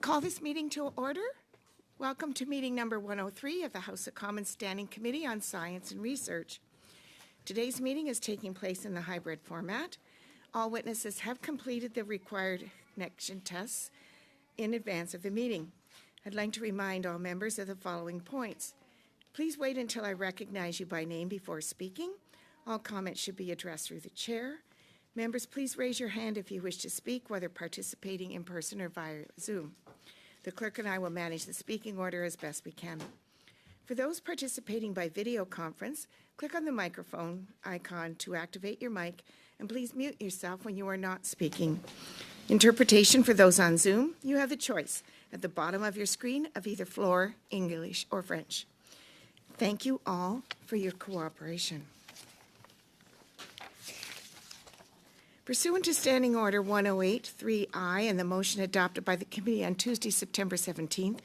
Call this meeting to order. Welcome to meeting number 103 of the House of Commons Standing Committee on Science and Research. Today's meeting is taking place in the hybrid format. All witnesses have completed the required connection tests in advance of the meeting. I'd like to remind all members of the following points. Please wait until I recognize you by name before speaking. All comments should be addressed through the chair. Members, please raise your hand if you wish to speak, whether participating in person or via Zoom. The clerk and I will manage the speaking order as best we can. For those participating by video conference, click on the microphone icon to activate your mic, and please mute yourself when you are not speaking. Interpretation for those on Zoom, you have the choice at the bottom of your screen of either Floor, English, or French. Thank you all for your cooperation. Pursuant to Standing Order 108-3I and the motion adopted by the committee on Tuesday, September 17th,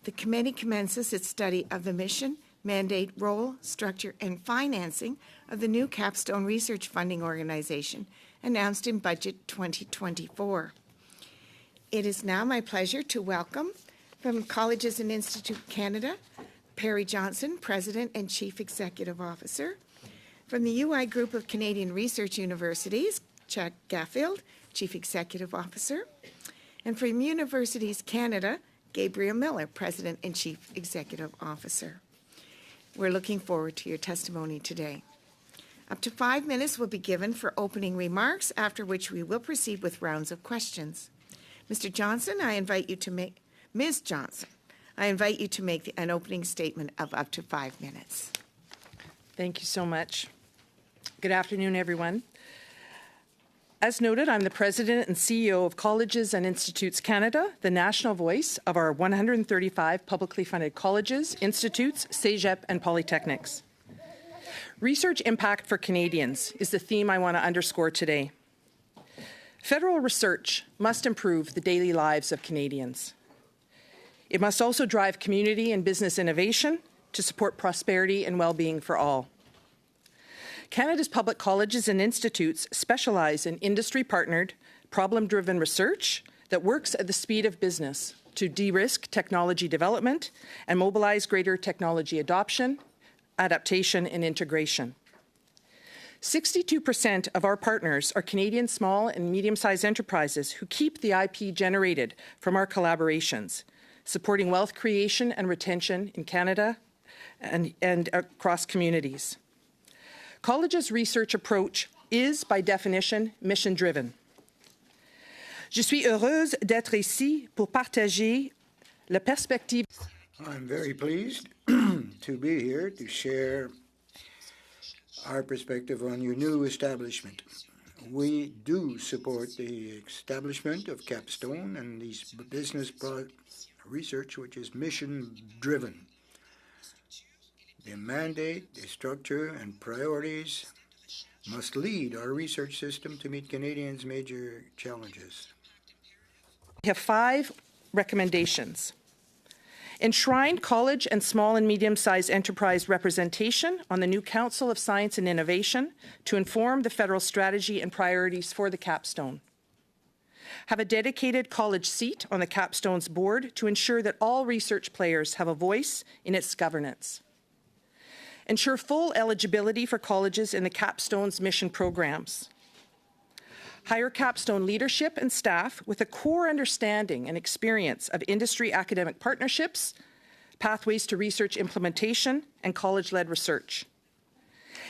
the committee commences its study of the mission, mandate, role, structure, and financing of the new Capstone Research Funding Organization announced in Budget 2024. It is now my pleasure to welcome from Colleges and Institute Canada, Perry Johnson, President and Chief Executive Officer. From the UI Group of Canadian Research Universities, Chad Gaffield, Chief Executive Officer. And from Universities Canada, Gabriel Miller, President and Chief Executive Officer. We're looking forward to your testimony today. Up to 5 minutes will be given for opening remarks, after which we will proceed with rounds of questions. Mr. Johnson, I invite you to make, Ms. Johnson, I invite you to make an opening statement of up to 5 minutes. Thank you so much. Good afternoon, everyone. As noted, I'm the President and CEO of Colleges and Institutes Canada, the national voice of our 135 publicly funded colleges, institutes, cégep, and polytechnics. Research impact for Canadians is the theme I want to underscore today. Federal research must improve the daily lives of Canadians. It must also drive community and business innovation to support prosperity and well-being for all. Canada's public colleges and institutes specialize in industry-partnered, problem-driven research that works at the speed of business to de-risk technology development and mobilize greater technology adoption, adaptation, and integration. 62% of our partners are Canadian small and medium-sized enterprises who keep the IP generated from our collaborations, supporting wealth creation and retention in Canada and across communities. College's research approach is, by definition, mission-driven. Je suis heureuse d'être ici pour partager la perspective. I'm very pleased to be here to share our perspective on your new establishment. We do support the establishment of Capstone and these business research, which is mission-driven. The mandate, the structure, and priorities must lead our research system to meet Canadians' major challenges. We have 5 recommendations. Enshrine college and small and medium-sized enterprise representation on the new Council of Science and Innovation to inform the federal strategy and priorities for the Capstone. Have a dedicated college seat on the Capstone's board to ensure that all research players have a voice in its governance. Ensure full eligibility for colleges in the Capstone's mission programs. Hire Capstone leadership and staff with a core understanding and experience of industry academic partnerships, pathways to research implementation, and college-led research.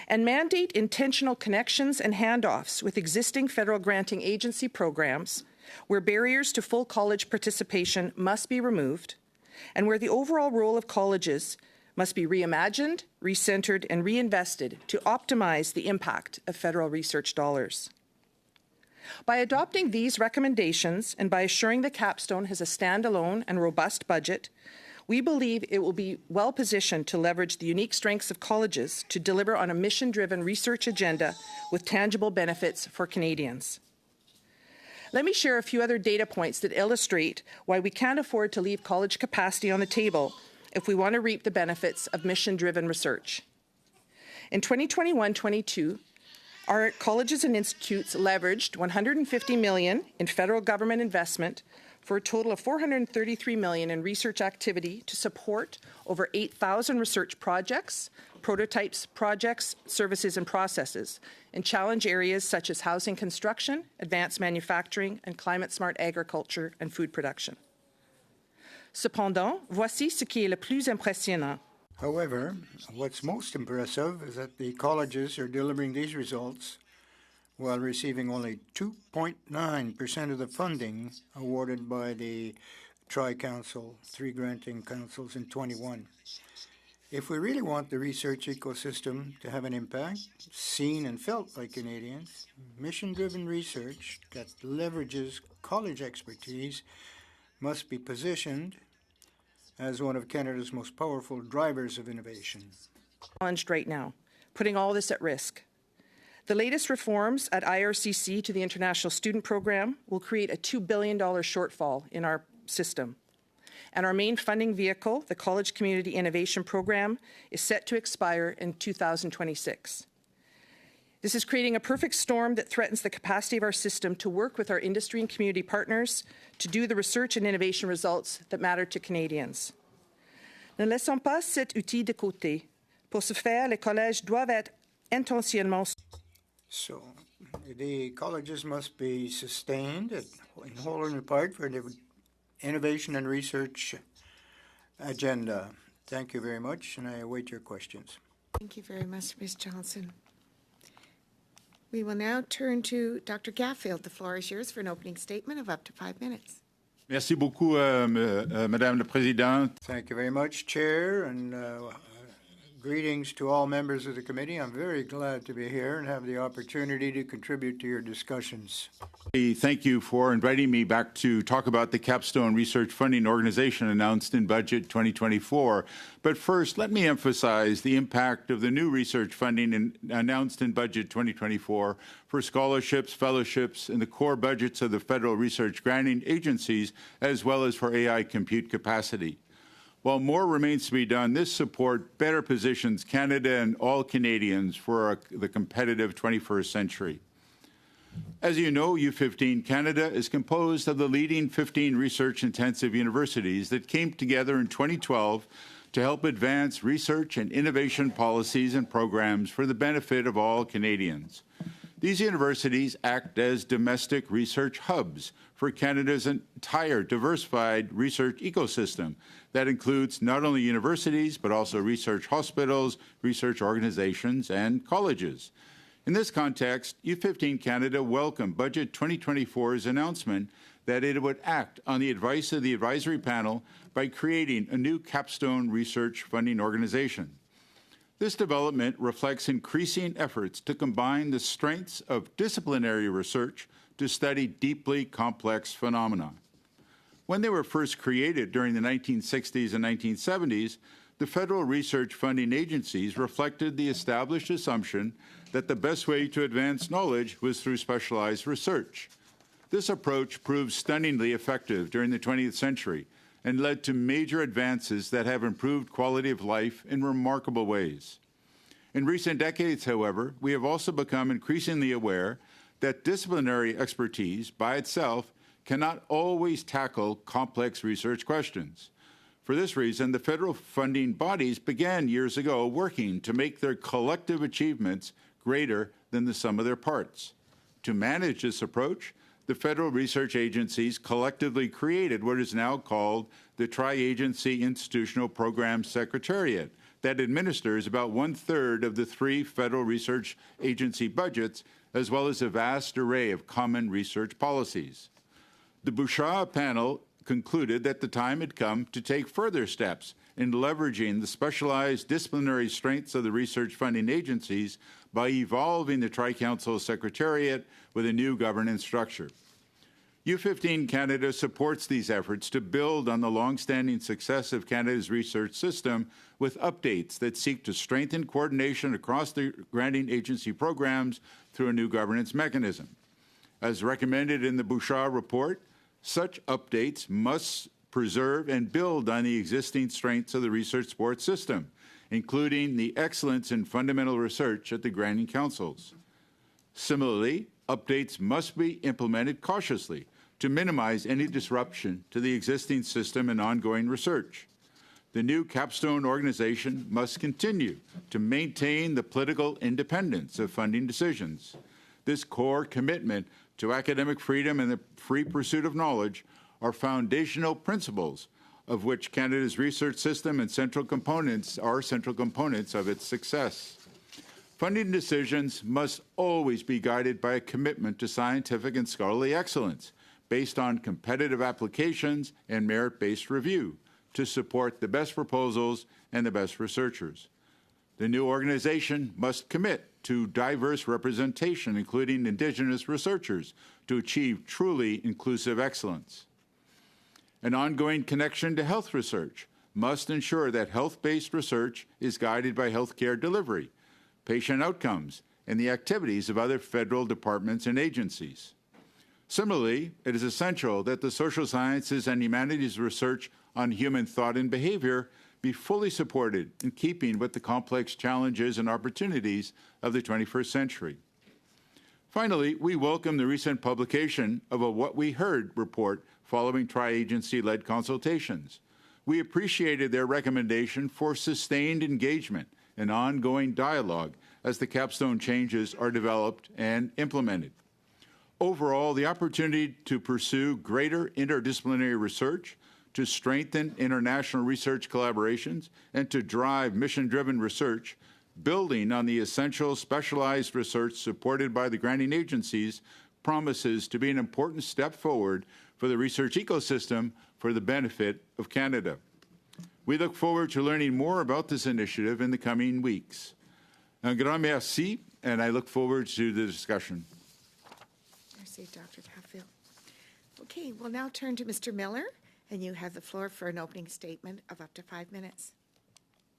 And mandate intentional connections and handoffs with existing federal granting agency programs where barriers to full college participation must be removed and where the overall role of colleges must be reimagined, recentered, and reinvested to optimize the impact of federal research dollars. By adopting these recommendations and by assuring the Capstone has a standalone and robust budget, we believe it will be well positioned to leverage the unique strengths of colleges to deliver on a mission-driven research agenda with tangible benefits for Canadians. Let me share a few other data points that illustrate why we can't afford to leave college capacity on the table if we want to reap the benefits of mission-driven research. In 2021-22, Our colleges and institutes leveraged $150 million in federal government investment for a total of $433 million in research activity to support over 8,000 research projects, prototypes, projects, services, and processes in challenge areas such as housing construction, advanced manufacturing, and climate-smart agriculture and food production. Cependant, voici ce qui est le plus impressionnant. However, what's most impressive is that the colleges are delivering these results while receiving only 2.9% of the funding awarded by the Tri-Council, 3 granting councils in 21. If we really want the research ecosystem to have an impact, seen and felt by Canadians, mission-driven research that leverages college expertise must be positioned as one of Canada's most powerful drivers of innovation. Challenged right now, putting all this at risk. The latest reforms at IRCC to the International Student Program will create a $2 billion shortfall in our system. And our main funding vehicle, the College Community Innovation Program, is set to expire in 2026. This is creating a perfect storm that threatens the capacity of our system to work with our industry and community partners to do the research and innovation results that matter to Canadians. Ne laissons pas cet outil de côté. Pour ce faire, les collèges doivent être intentionnellement. So the colleges must be sustained in whole and in part for the innovation and research agenda. Thank you very much, and I await your questions. Thank you very much, Ms. Johnson. We will now turn to Dr. Gaffield. The floor is yours for an opening statement of up to 5 minutes. Merci beaucoup, Madame la Présidente. Thank you very much, Chair, and greetings to all members of the committee. I'm very glad to be here and have the opportunity to contribute to your discussions. Thank you for inviting me back to talk about the Capstone Research Funding Organization announced in Budget 2024. But first, let me emphasize the impact of the new research funding announced in Budget 2024 for scholarships, fellowships, and the core budgets of the federal research granting agencies, as well as for AI compute capacity. While more remains to be done, this support better positions Canada and all Canadians for the competitive 21st century. As you know, U15 Canada is composed of the leading 15 research-intensive universities that came together in 2012 to help advance research and innovation policies and programs for the benefit of all Canadians. These universities act as domestic research hubs for Canada's entire diversified research ecosystem that includes not only universities, but also research hospitals, research organizations, and colleges. In this context, U15 Canada welcomed Budget 2024's announcement that it would act on the advice of the advisory panel by creating a new capstone research funding organization. This development reflects increasing efforts to combine the strengths of disciplinary research to study deeply complex phenomena. When they were first created during the 1960s and 1970s, the federal research funding agencies reflected the established assumption that the best way to advance knowledge was through specialized research. This approach proved stunningly effective during the 20th century and led to major advances that have improved quality of life in remarkable ways. In recent decades, however, we have also become increasingly aware that disciplinary expertise by itself cannot always tackle complex research questions. For this reason, the federal funding bodies began years ago working to make their collective achievements greater than the sum of their parts. To manage this approach, the federal research agencies collectively created what is now called the Tri-Agency Institutional Programs Secretariat that administers about 1/3 of the 3 federal research agency budgets, as well as a vast array of common research policies. The Bouchard panel concluded that the time had come to take further steps in leveraging the specialized disciplinary strengths of the research funding agencies by evolving the Tri-Council Secretariat with a new governance structure. U15 Canada supports these efforts to build on the long-standing success of Canada's research system with updates that seek to strengthen coordination across the granting agency programs through a new governance mechanism. As recommended in the Bouchard report, such updates must preserve and build on the existing strengths of the research support system, including the excellence in fundamental research at the granting councils. Similarly, updates must be implemented cautiously to minimize any disruption to the existing system and ongoing research. The new capstone organization must continue to maintain the political independence of funding decisions. This core commitment to academic freedom and the free pursuit of knowledge are foundational principles of which Canada's research system and central components are central components of its success. Funding decisions must always be guided by a commitment to scientific and scholarly excellence based on competitive applications and merit-based review to support the best proposals and the best researchers. The new organization must commit to diverse representation, including Indigenous researchers, to achieve truly inclusive excellence. An ongoing connection to health research must ensure that health-based research is guided by healthcare delivery, patient outcomes, and the activities of other federal departments and agencies. Similarly, it is essential that the social sciences and humanities research on human thought and behavior be fully supported in keeping with the complex challenges and opportunities of the 21st century. Finally, we welcome the recent publication of a What We Heard report following tri-agency-led consultations. We appreciated their recommendation for sustained engagement and ongoing dialogue as the capstone changes are developed and implemented. Overall, the opportunity to pursue greater interdisciplinary research, to strengthen international research collaborations, and to drive mission-driven research, building on the essential specialized research supported by the granting agencies, promises to be an important step forward for the research ecosystem for the benefit of Canada. We look forward to learning more about this initiative in the coming weeks. Un grand merci, and I look forward to the discussion. Merci, Dr. Hatfield. Okay, we'll now turn to Mr. Miller, and you have the floor for an opening statement of up to 5 minutes.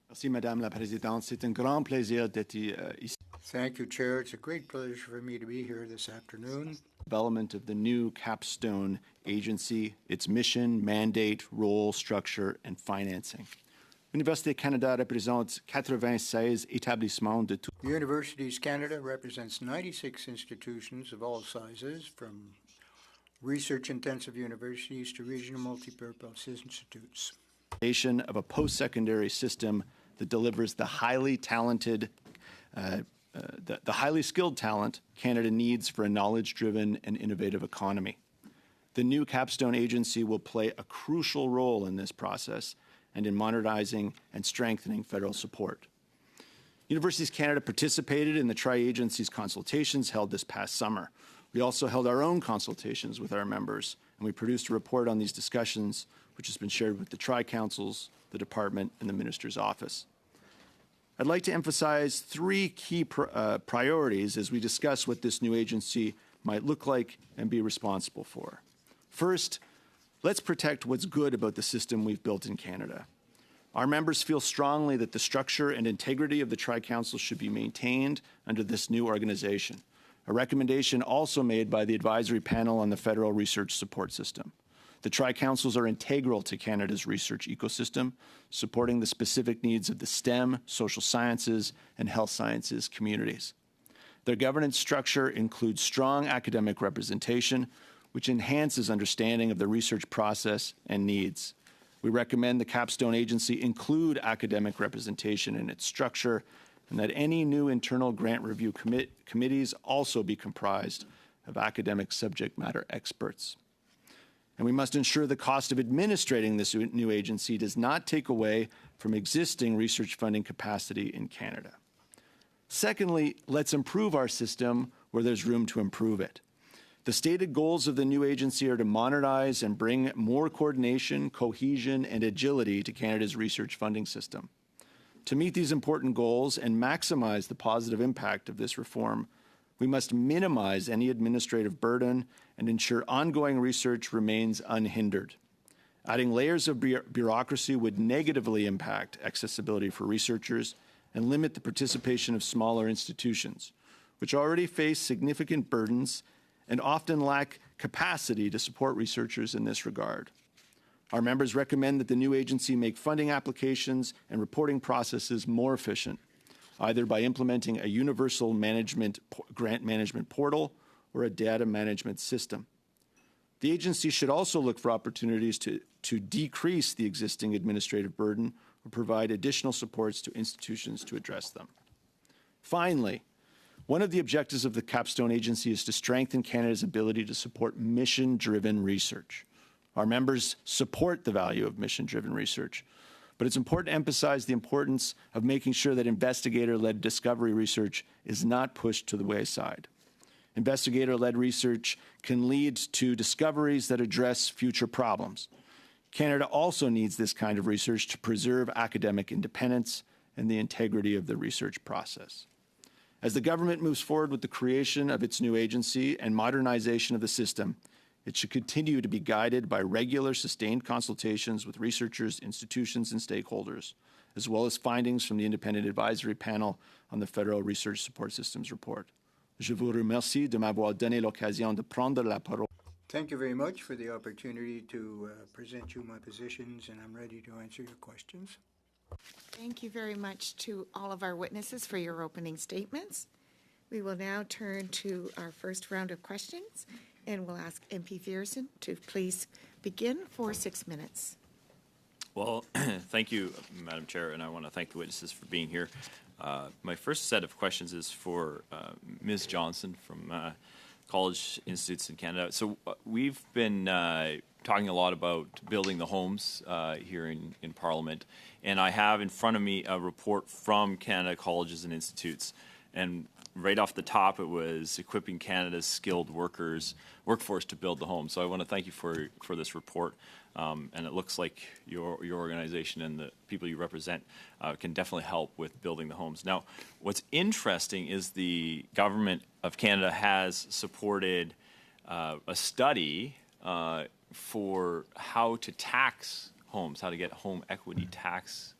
Merci, Madame la Présidente. C'est un grand plaisir d'être ici. Thank you, Chair. It's a great pleasure for me to be here this afternoon. Development of the new capstone agency, its mission, mandate, role, structure, and financing. L'Université Canada représente 96 établissements de tout. Universities Canada represents 96 institutions of all sizes, from research-intensive universities to regional multipurpose institutes. Of a post-secondary system that delivers the highly talented, the highly skilled talent Canada needs for a knowledge-driven and innovative economy. The new capstone agency will play a crucial role in this process and in modernizing and strengthening federal support. Universities Canada participated in the tri-agency's consultations held this past summer. We also held our own consultations with our members, and we produced a report on these discussions, which has been shared with the Tri-Councils, the Department, and the Minister's Office. I'd like to emphasize three key priorities as we discuss what this new agency might look like and be responsible for. First, let's protect what's good about the system we've built in Canada. Our members feel strongly that the structure and integrity of the Tri-Council should be maintained under this new organization, a recommendation also made by the Advisory Panel on the Federal Research Support System. The Tri-Councils are integral to Canada's research ecosystem, supporting the specific needs of the STEM, social sciences, and health sciences communities. Their governance structure includes strong academic representation, which enhances understanding of the research process and needs. We recommend the capstone agency include academic representation in its structure, and that any new internal grant review committees also be comprised of academic subject matter experts. And we must ensure the cost of administrating this new agency does not take away from existing research funding capacity in Canada. Secondly, let's improve our system where there's room to improve it. The stated goals of the new agency are to modernize and bring more coordination, cohesion, and agility to Canada's research funding system. To meet these important goals and maximize the positive impact of this reform, we must minimize any administrative burden and ensure ongoing research remains unhindered. Adding layers of bureaucracy would negatively impact accessibility for researchers and limit the participation of smaller institutions, which already face significant burdens and often lack capacity to support researchers in this regard. Our members recommend that the new agency make funding applications and reporting processes more efficient, either by implementing a universal grant management portal or a data management system. The agency should also look for opportunities to decrease the existing administrative burden or provide additional supports to institutions to address them. Finally, one of the objectives of the Capstone Agency is to strengthen Canada's ability to support mission-driven research. Our members support the value of mission-driven research, but it's important to emphasize the importance of making sure that investigator-led discovery research is not pushed to the wayside. Investigator-led research can lead to discoveries that address future problems. Canada also needs this kind of research to preserve academic independence and the integrity of the research process. As the government moves forward with the creation of its new agency and modernization of the system, it should continue to be guided by regular, sustained consultations with researchers, institutions, and stakeholders, as well as findings from the Independent Advisory Panel on the Federal Research Support Systems Report. Je vous remercie de m'avoir donné l'occasion de prendre la parole. Thank you very much for the opportunity to present you my positions, and I'm ready to answer your questions. Thank you very much to all of our witnesses for your opening statements. We will now turn to our first round of questions, and we'll ask MP Thiessen to please begin for 6 minutes. Well, thank you, Madam Chair, and I want to thank the witnesses for being here. My first set of questions is for Ms. Johnson from College Institutes in Canada. So we've been talking a lot about building the homes here in Parliament, and I have in front of me a report from Canada Colleges and Institutes, and right off the top it was equipping Canada's skilled workforce to build the home. So I want to thank you for this report, and it looks like your organization and the people you represent can definitely help with building the homes. Now, what's interesting is the Government of Canada has supported a study for how to tax homes, how to get home equity tax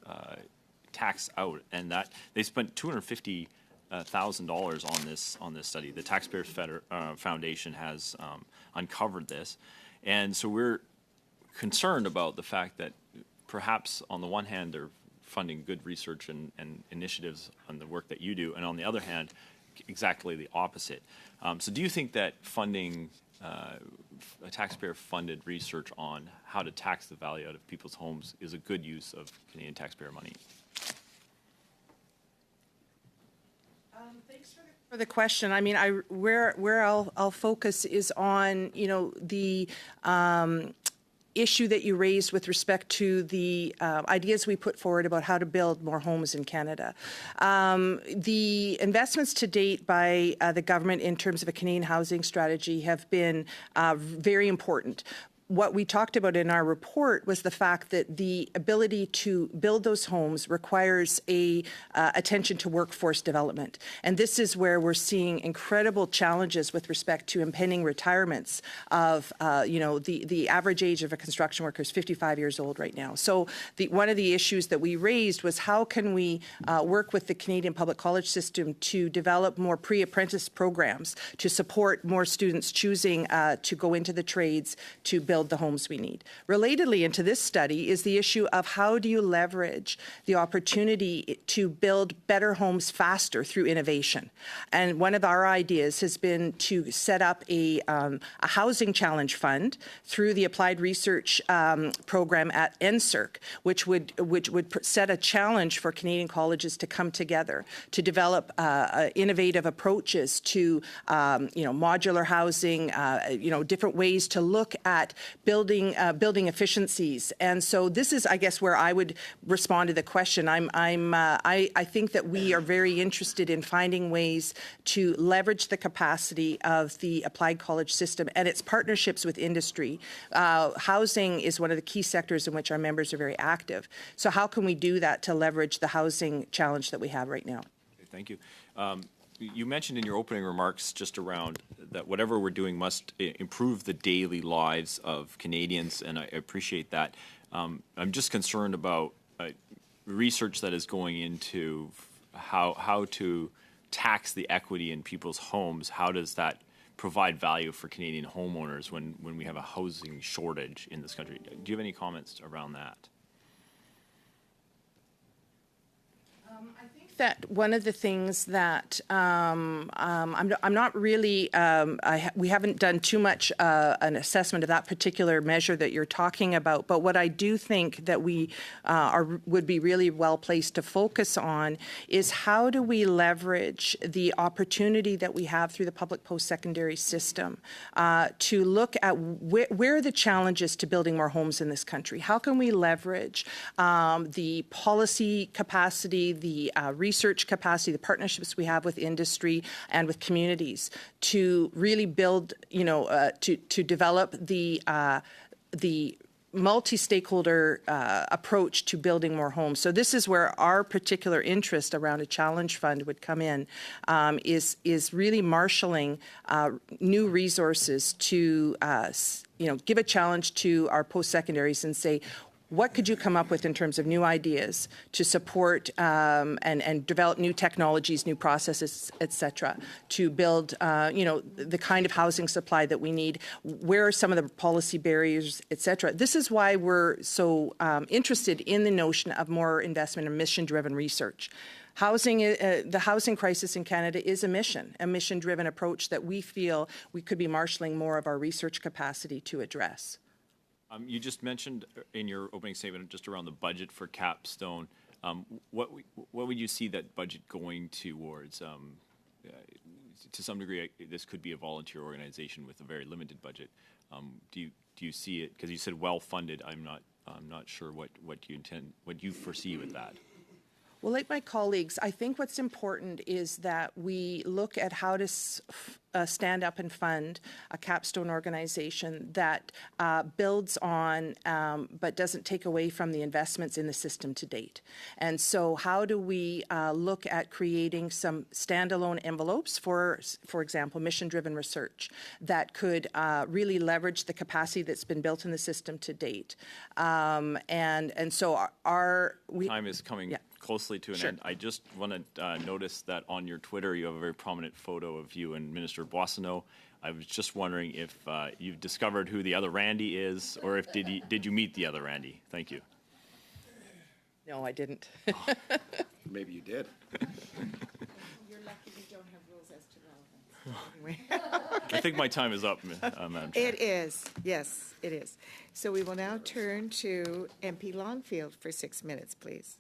out, and that they spent $250,000 on this study. The Taxpayers Foundation has uncovered this, and so we're concerned about the fact that perhaps on the one hand they're funding good research and initiatives on the work that you do, and on the other hand exactly the opposite. So do you think that funding a taxpayer-funded research on how to tax the value out of people's homes is a good use of Canadian taxpayer money? Thanks for the question. I mean, where I'll focus is on the issue that you raised with respect to the ideas we put forward about how to build more homes in Canada. The investments to date by the government in terms of a Canadian housing strategy have been very important. What we talked about in our report was the fact that the ability to build those homes requires attention to workforce development. And this is where we're seeing incredible challenges with respect to impending retirements of, the average age of a construction worker is 55 years old right now. So one of the issues that we raised was how can we work with the Canadian public college system to develop more pre-apprentice programs to support more students choosing to go into the trades to build the homes we need. Relatedly into this study is the issue of how do you leverage the opportunity to build better homes faster through innovation. And one of our ideas has been to set up a housing challenge fund through the applied research program at NSERC, which would set a challenge for Canadian colleges to come together to develop innovative approaches to modular housing, different ways to look at building efficiencies. And so this is, I guess, where I would respond to the question. I think that we are very interested in finding ways to leverage the capacity of the applied college system and its partnerships with industry. Housing is one of the key sectors in which our members are very active. So how can we do that to leverage the housing challenge that we have right now? Okay, thank you. You mentioned in your opening remarks just around that whatever we're doing must improve the daily lives of Canadians, and I appreciate that. I'm just concerned about research that is going into how to tax the equity in people's homes. How does that provide value for Canadian homeowners when we have a housing shortage in this country? Do you have any comments around that? I think think that one of the things that I'm not really, we haven't done too much an assessment of that particular measure that you're talking about, but what I do think that we would be really well placed to focus on is how do we leverage the opportunity that we have through the public post-secondary system to look at where are the challenges to building more homes in this country? How can we leverage the policy capacity, the research capacity, the partnerships we have with industry and with communities to really build, to develop the multi-stakeholder approach to building more homes. So this is where our particular interest around a challenge fund would come in, is really marshalling new resources to give a challenge to our post-secondaries and say, what could you come up with in terms of new ideas to support and develop new technologies, new processes, et cetera, to build, the kind of housing supply that we need? Where are some of the policy barriers, et cetera? This is why we're so interested in the notion of more investment in mission-driven research. The housing crisis in Canada is a mission-driven approach that we feel we could be marshalling more of our research capacity to address. You just mentioned in your opening statement just around the budget for Capstone. What would you see that budget going towards? To some degree, this could be a volunteer organization with a very limited budget. Do you see it? Because you said well funded. I'm not sure what you foresee with that. Well, like my colleagues, I think what's important is that we look at how to stand up and fund a capstone organization that builds on but doesn't take away from the investments in the system to date. And so how do we look at creating some standalone envelopes for example, mission-driven research that could really leverage the capacity that's been built in the system to date. And so time is coming closely to an end. I just want to notice that on your Twitter you have a very prominent photo of you and Minister Boissonnault. I was just wondering if you've discovered who the other Randy is, or if did you meet the other Randy? Thank you. No, I didn't. Maybe you did. You're lucky we don't have rules as to relevance. I think my time is up, Madam Chair. It is. Yes, it is. So we will now turn to MP Longfield for 6 minutes, please.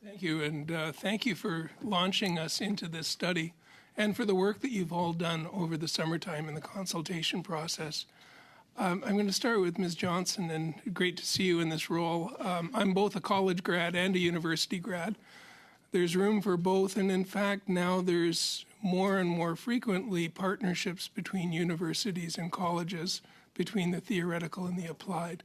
Thank you, and thank you for launching us into this study and for the work that you've all done over the summertime in the consultation process. I'm going to start with Ms. Johnson, and great to see you in this role. I'm both a college grad and a university grad. There's room for both, and in fact, now there's more and more frequently partnerships between universities and colleges, between the theoretical and the applied.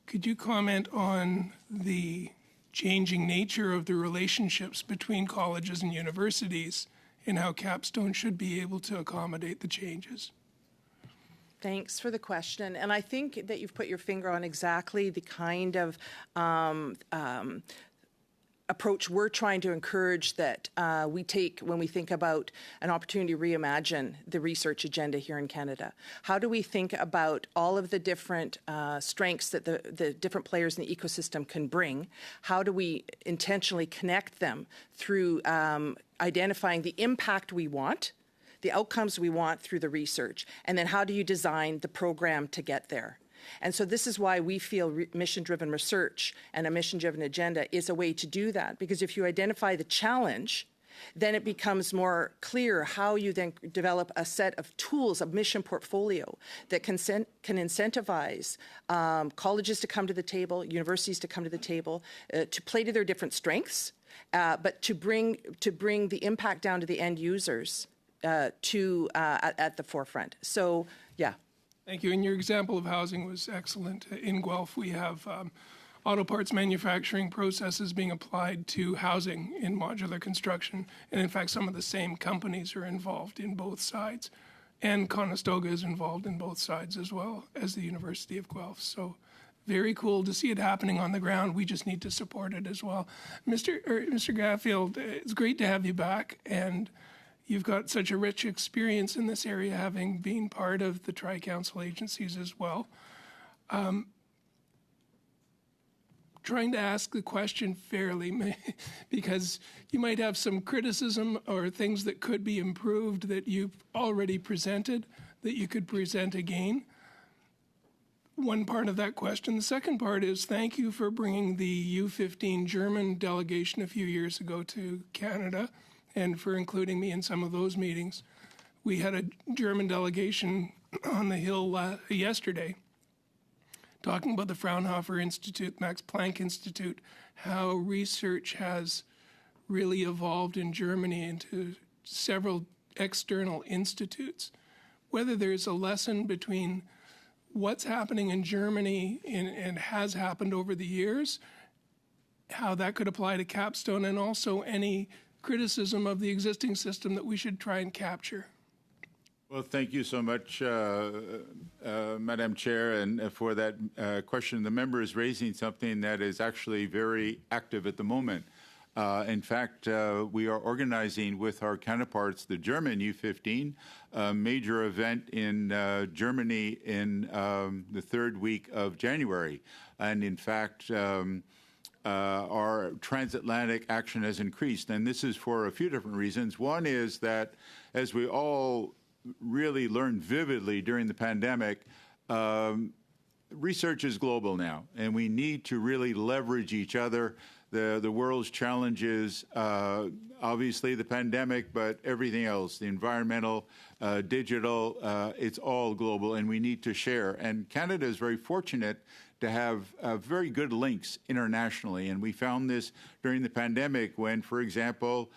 Could you comment on the changing nature of the relationships between colleges and universities and how Capstone should be able to accommodate the changes? Thanks for the question. And I think that you've put your finger on exactly the kind of approach we're trying to encourage that we take when we think about an opportunity to reimagine the research agenda here in Canada. How do we think about all of the different strengths that the different players in the ecosystem can bring? How do we intentionally connect them through identifying the impact we want, the outcomes we want through the research, and then how do you design the program to get there? And so this is why we feel mission-driven research and a mission-driven agenda is a way to do that, because if you identify the challenge, then it becomes more clear how you then develop a set of tools, a mission portfolio that can incentivize colleges to come to the table, universities to come to the table, to play to their different strengths, but to bring the impact down to the end users at the forefront. So, yeah. Thank you. And your example of housing was excellent. In Guelph, we have auto parts manufacturing processes being applied to housing in modular construction. And in fact, some of the same companies are involved in both sides. And Conestoga is involved in both sides as well as the University of Guelph. So very cool to see it happening on the ground. We just need to support it as well. Mr. Gatfield, it's great to have you back. And you've got such a rich experience in this area, having been part of the Tri-Council agencies as well. trying to ask the question fairly because you might have some criticism or things that could be improved that you've already presented that you could present again. One part of that question. The second part is thank you for bringing the U15 German delegation a few years ago to Canada and for including me in some of those meetings. We had a German delegation on the Hill yesterday talking about the Fraunhofer Institute, Max Planck Institute, how research has really evolved in Germany into several external institutes. Whether there's a lesson between what's happening in Germany and has happened over the years, how that could apply to Capstone, and also any criticism of the existing system that we should try and capture. Well, thank you so much, Madam Chair, and for that question. The member is raising something that is actually very active at the moment. In fact, we are organizing with our counterparts, the German U15, a major event in Germany in the third week of January. And in fact, our transatlantic action has increased. And this is for a few different reasons. One is that, as we all really learned vividly during the pandemic, research is global now, and we need to really leverage each other. The world's challenges, obviously the pandemic, but everything else, the environmental, digital, it's all global, and we need to share. And Canada is very fortunate to have very good links internationally, and we found this during the pandemic when, for example,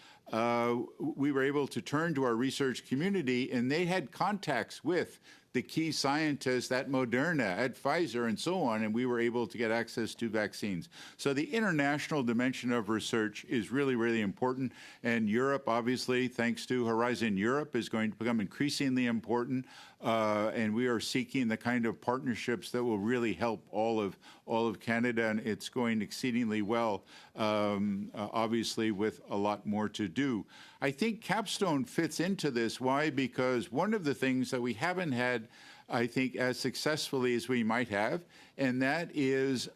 we were able to turn to our research community, and they had contacts with the key scientists at Moderna, at Pfizer, and so on, and we were able to get access to vaccines. So the international dimension of research is really, really important. And Europe, obviously, thanks to Horizon Europe, is going to become increasingly important. And we are seeking the kind of partnerships that will really help all of Canada, and it's going exceedingly well, obviously, with a lot more to do. I think Capstone fits into this. Why? Because one of the things that we haven't had, I think, as successfully as we might have, and that is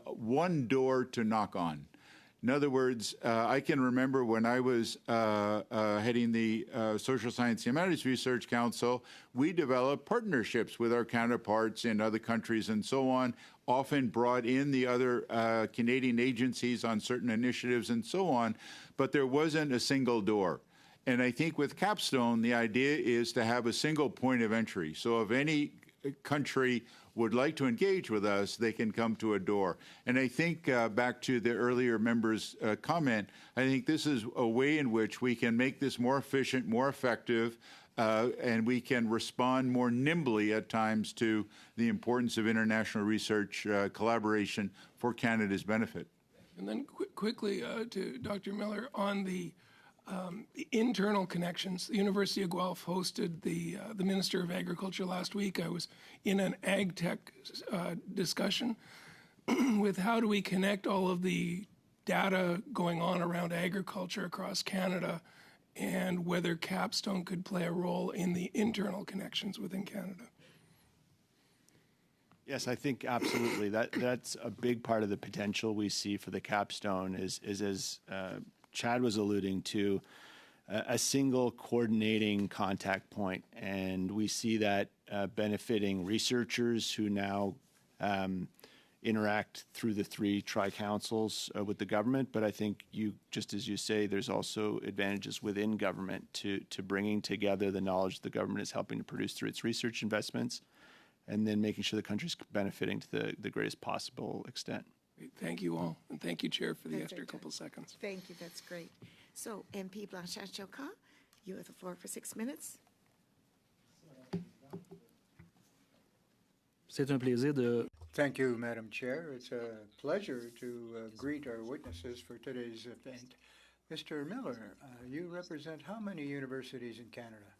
one door to knock on. In other words, I can remember when I was heading the Social Science and Humanities Research Council, we developed partnerships with our counterparts in other countries and so on, often brought in the other Canadian agencies on certain initiatives and so on, but there wasn't a single door. And I think with Capstone, the idea is to have a single point of entry. So if any country would like to engage with us, they can come to a door. And I think back to the earlier member's comment, I think this is a way in which we can make this more efficient, more effective, and we can respond more nimbly at times to the importance of international research collaboration for Canada's benefit. And then quickly to Dr. Miller on the internal connections. The University of Guelph hosted the Minister of Agriculture last week. I was in an ag tech discussion with how do we connect all of the data going on around agriculture across Canada and whether Capstone could play a role in the internal connections within Canada. Yes, I think absolutely. That's a big part of the potential we see for the Capstone is as Chad was alluding to, a single coordinating contact point. And we see that benefiting researchers who now interact through the three tri-councils with the government. But I think just as you say, there's also advantages within government to bringing together the knowledge the government is helping to produce through its research investments, and then making sure the country's benefiting to the greatest possible extent. Thank you all, and thank you, Chair, for the extra couple seconds. Thank you, that's great. So, MP Blanchard-Chilcot, you have the floor for 6 minutes. C'est un plaisir de... Thank you, Madam Chair. It's a pleasure to greet our witnesses for today's event. Mr. Miller, you represent how many universities in Canada?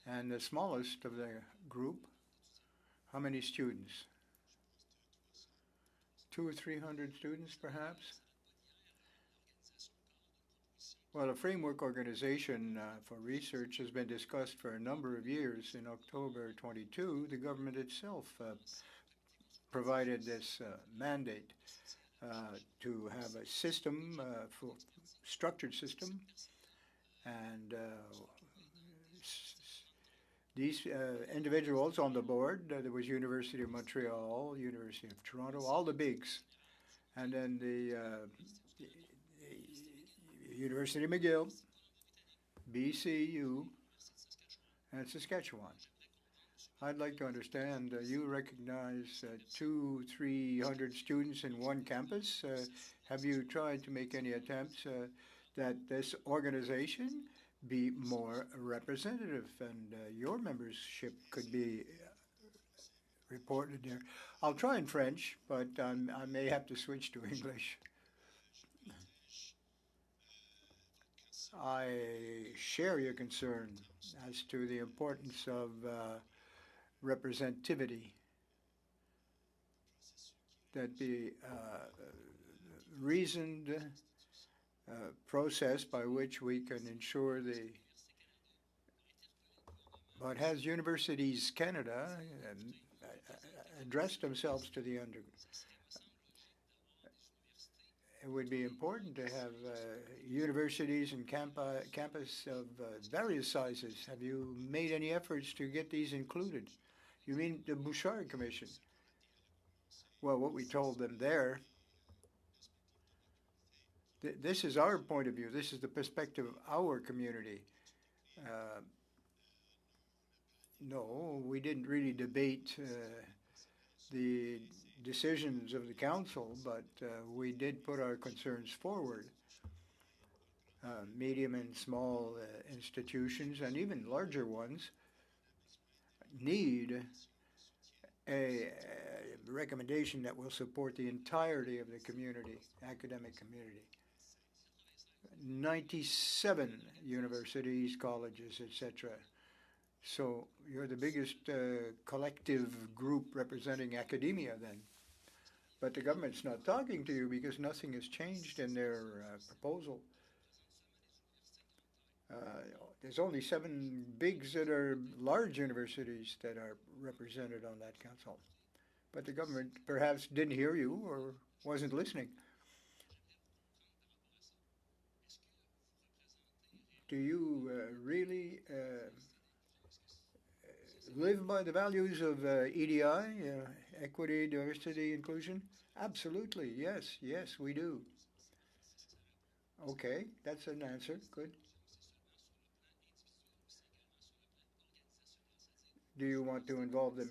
And the smallest of the group, how many students? 200 or 300 students, perhaps? Well, a framework organization for research has been discussed for a number of years. In October 22, the government itself provided this mandate to have a system, for structured system, and these individuals on the board, there was University of Montreal, University of Toronto, all the bigs, and then the University of McGill, BCU, and Saskatchewan. I'd like to understand, you recognize 200-300 students in one campus. Have you tried to make any attempts that this organization be more representative and your membership could be reported there? I'll try in French, but I may have to switch to English. I share your concern as to the importance of representativity, that the reasoned process by which we can ensure but has Universities Canada addressed themselves to the it would be important to have universities and campus of various sizes. Have you made any efforts to get these included? You mean the Bouchard Commission? Well, what we told them there, this is our point of view. This is the perspective of our community. No, we didn't really debate the decisions of the council, but we did put our concerns forward. Medium and small institutions, and even larger ones, need a recommendation that will support the entirety of the community, academic community. 97 universities, colleges, etc. So you're the biggest collective group representing academia then. But the government's not talking to you because nothing has changed in their proposal. There's only 7 bigs that are large universities that are represented on that council. But the government perhaps didn't hear you or wasn't listening. Do you really live by the values of EDI, equity, diversity, inclusion? Absolutely, yes, yes, we do. Okay, that's an answer, good. Do you want to involve them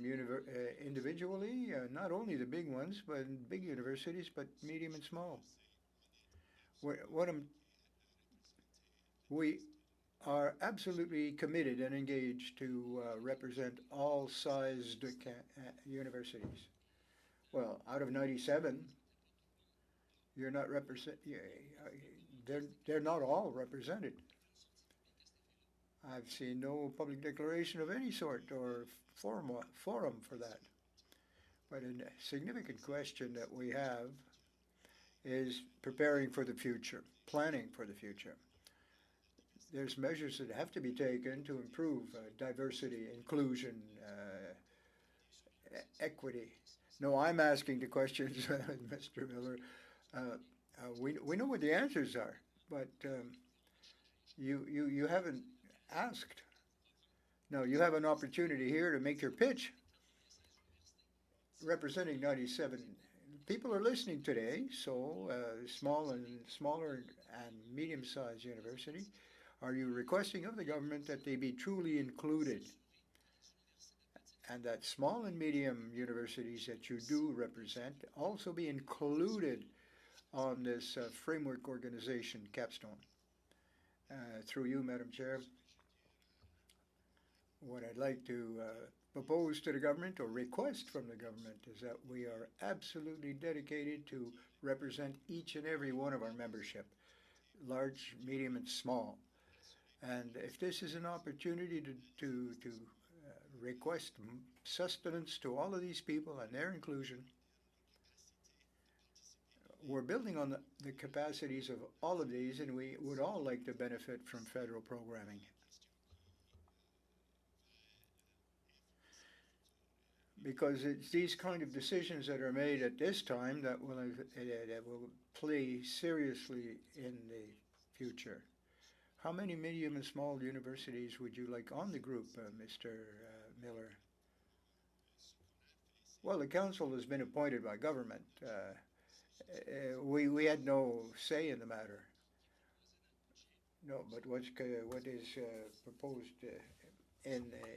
individually? Not only the big ones, but big universities, but medium and small. We are absolutely committed and engaged to represent all sized universities. Well, out of 97, you're not they're not all represented. I've seen no public declaration of any sort or forum for that. But a significant question that we have is preparing for the future, planning for the future. There's measures that have to be taken to improve diversity, inclusion, equity. No, I'm asking the questions, Mr. Miller. We know what the answers are, but you haven't asked. No, you have an opportunity here to make your pitch. Representing 97 people are listening today, so smaller and medium-sized university. Are you requesting of the government that they be truly included, and that small and medium universities that you do represent also be included on this framework organization, Capstone? Through you, Madam Chair, what I'd like to propose to the government or request from the government is that we are absolutely dedicated to represent each and every one of our membership, large, medium, and small. And if this is an opportunity to request sustenance to all of these people and their inclusion, we're building on the capacities of all of these, and we would all like to benefit from federal programming. because it's these kind of decisions that are made at this time that will play seriously in the future. How many medium and small universities would you like on the group, Mr. Miller? Well, the council has been appointed by government. We had no say in the matter. No, but what is proposed in the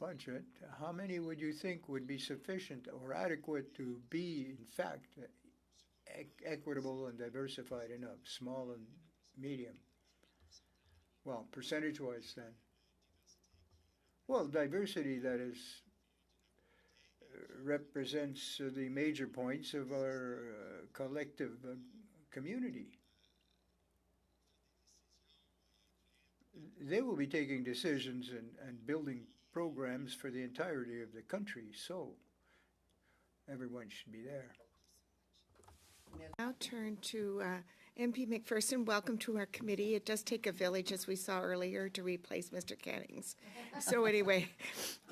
budget, how many would you think would be sufficient or adequate to be, in fact, equitable and diversified enough, small and medium? Well, percentage-wise then. Well, diversity, that is, represents the major points of our collective community. They will be taking decisions and building programs for the entirety of the country, so everyone should be there. Now turn to MP McPherson. Welcome to our committee. It does take a village, as we saw earlier, to replace Mr. Cannings. So anyway,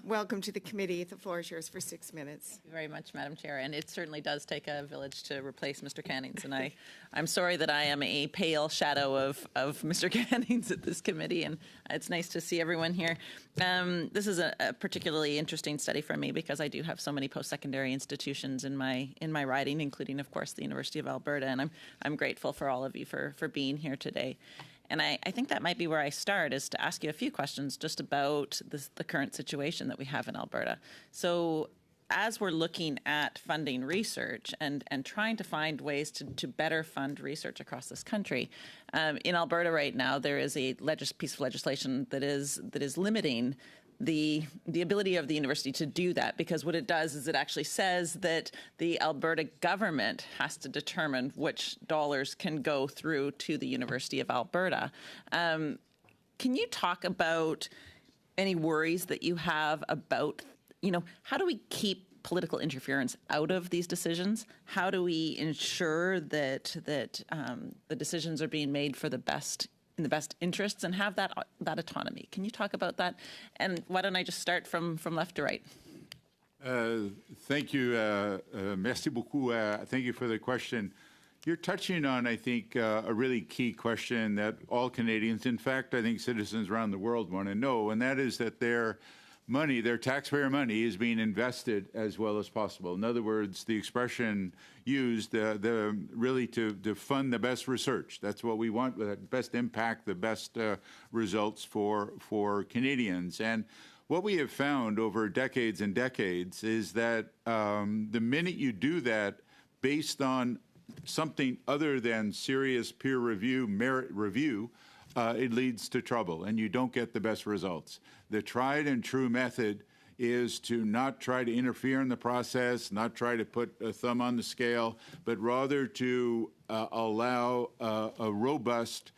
welcome to the committee. The floor is yours for 6 minutes. Thank you very much, Madam Chair. And it certainly does take a village to replace Mr. Cannings. And I'm sorry that I am a pale shadow of Mr. Cannings at this committee. And it's nice to see everyone here. This is a particularly interesting study for me because I do have so many post-secondary institutions in my riding, including, of course, the University of Alberta. And I'm grateful for all of you for being here today. And I think that might be where I start, is to ask you a few questions just about the current situation that we have in Alberta. So as we're looking at funding research and trying to find ways to better fund research across this country, in Alberta right now, there is a piece of legislation that is limiting the ability of the university to do that, because what it does is it actually says that the Alberta government has to determine which dollars can go through to the University of Alberta. Can you talk about any worries that you have about, how do we keep political interference out of these decisions? How do we ensure that the decisions are being made for in the best interests and have that autonomy? Can you talk about that? And why don't I just start from left to right? Thank you. Merci beaucoup. Thank you for the question. You're touching on, I think, a really key question that all Canadians, in fact, I think citizens around the world want to know, and that is that their money, their taxpayer money, is being invested as well as possible. In other words, the expression used, really to fund the best research. That's what we want, the best impact, the best results for Canadians. And what we have found over decades and decades is that the minute you do that based on something other than serious peer review, merit review, it leads to trouble, and you don't get the best results. The tried and true method is to not try to interfere in the process, not try to put a thumb on the scale, but rather to allow a robust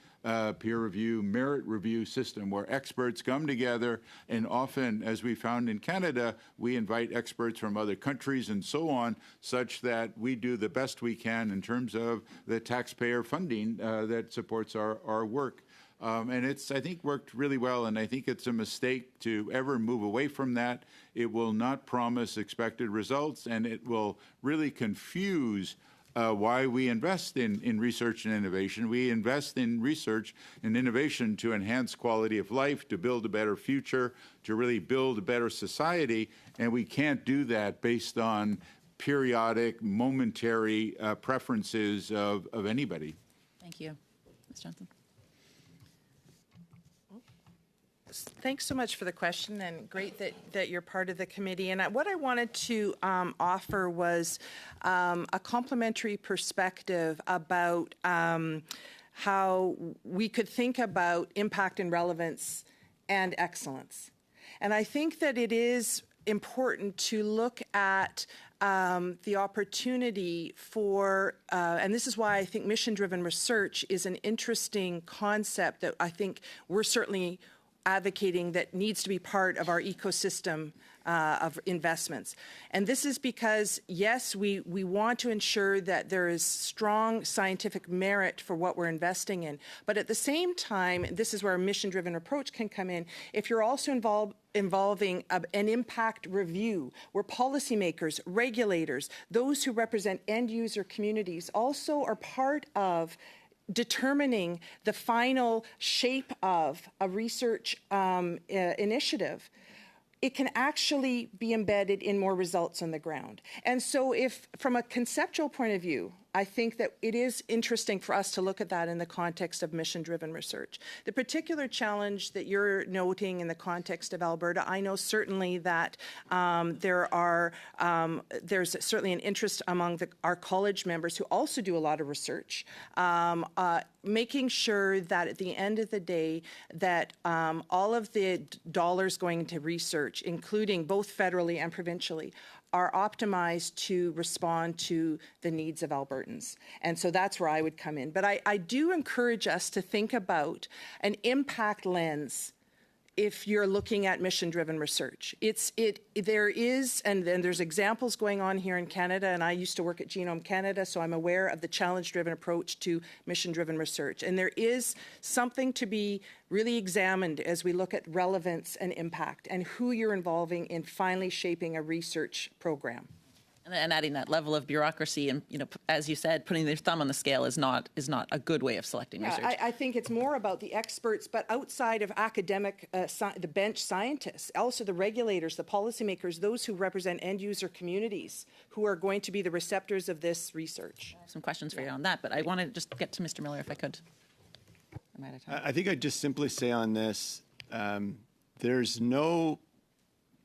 peer review, merit review system where experts come together, and often, as we found in Canada, we invite experts from other countries and so on, such that we do the best we can in terms of the taxpayer funding that supports our work. And it's, I think, worked really well, and I think it's a mistake to ever move away from that. It will not promise expected results, and it will really confuse why we invest in research and innovation. We invest in research and innovation to enhance quality of life, to build a better future, to really build a better society, and we can't do that based on periodic, momentary preferences of anybody. Thank you. Ms. Johnson. Thanks so much for the question, and great that you're part of the committee. And what I wanted to offer was a complementary perspective about how we could think about impact and relevance and excellence. And I think that it is important to look at the opportunity for, and this is why I think mission-driven research is an interesting concept that I think we're certainly advocating that needs to be part of our ecosystem of investments. And this is because, yes, we want to ensure that there is strong scientific merit for what we're investing in. But at the same time, this is where a mission-driven approach can come in. If you're also involving an impact review where policymakers, regulators, those who represent end-user communities also are part of determining the final shape of a research initiative, it can actually be embedded in more results on the ground. And so if, from a conceptual point of view, I think that it is interesting for us to look at that in the context of mission-driven research. The particular challenge that you're noting in the context of Alberta, I know certainly that there's certainly an interest among our college members who also do a lot of research, making sure that at the end of the day that all of the dollars going into research, including both federally and provincially, are optimized to respond to the needs of Albertans. And so that's where I would come in. But I do encourage us to think about an impact lens if you're looking at mission-driven research. There is, and there's examples going on here in Canada, and I used to work at Genome Canada, so I'm aware of the challenge-driven approach to mission-driven research. And there is something to be really examined as we look at relevance and impact and who you're involving in finally shaping a research program. And adding that level of bureaucracy and, as you said, putting their thumb on the scale is not a good way of selecting research. I think it's more about the experts, but outside of academic, the bench scientists, also the regulators, the policymakers, those who represent end-user communities who are going to be the receptors of this research. Some questions for you on that, but I want to just get to Mr. Miller if I could. I'm out of time. I think I'd just simply say on this, there's no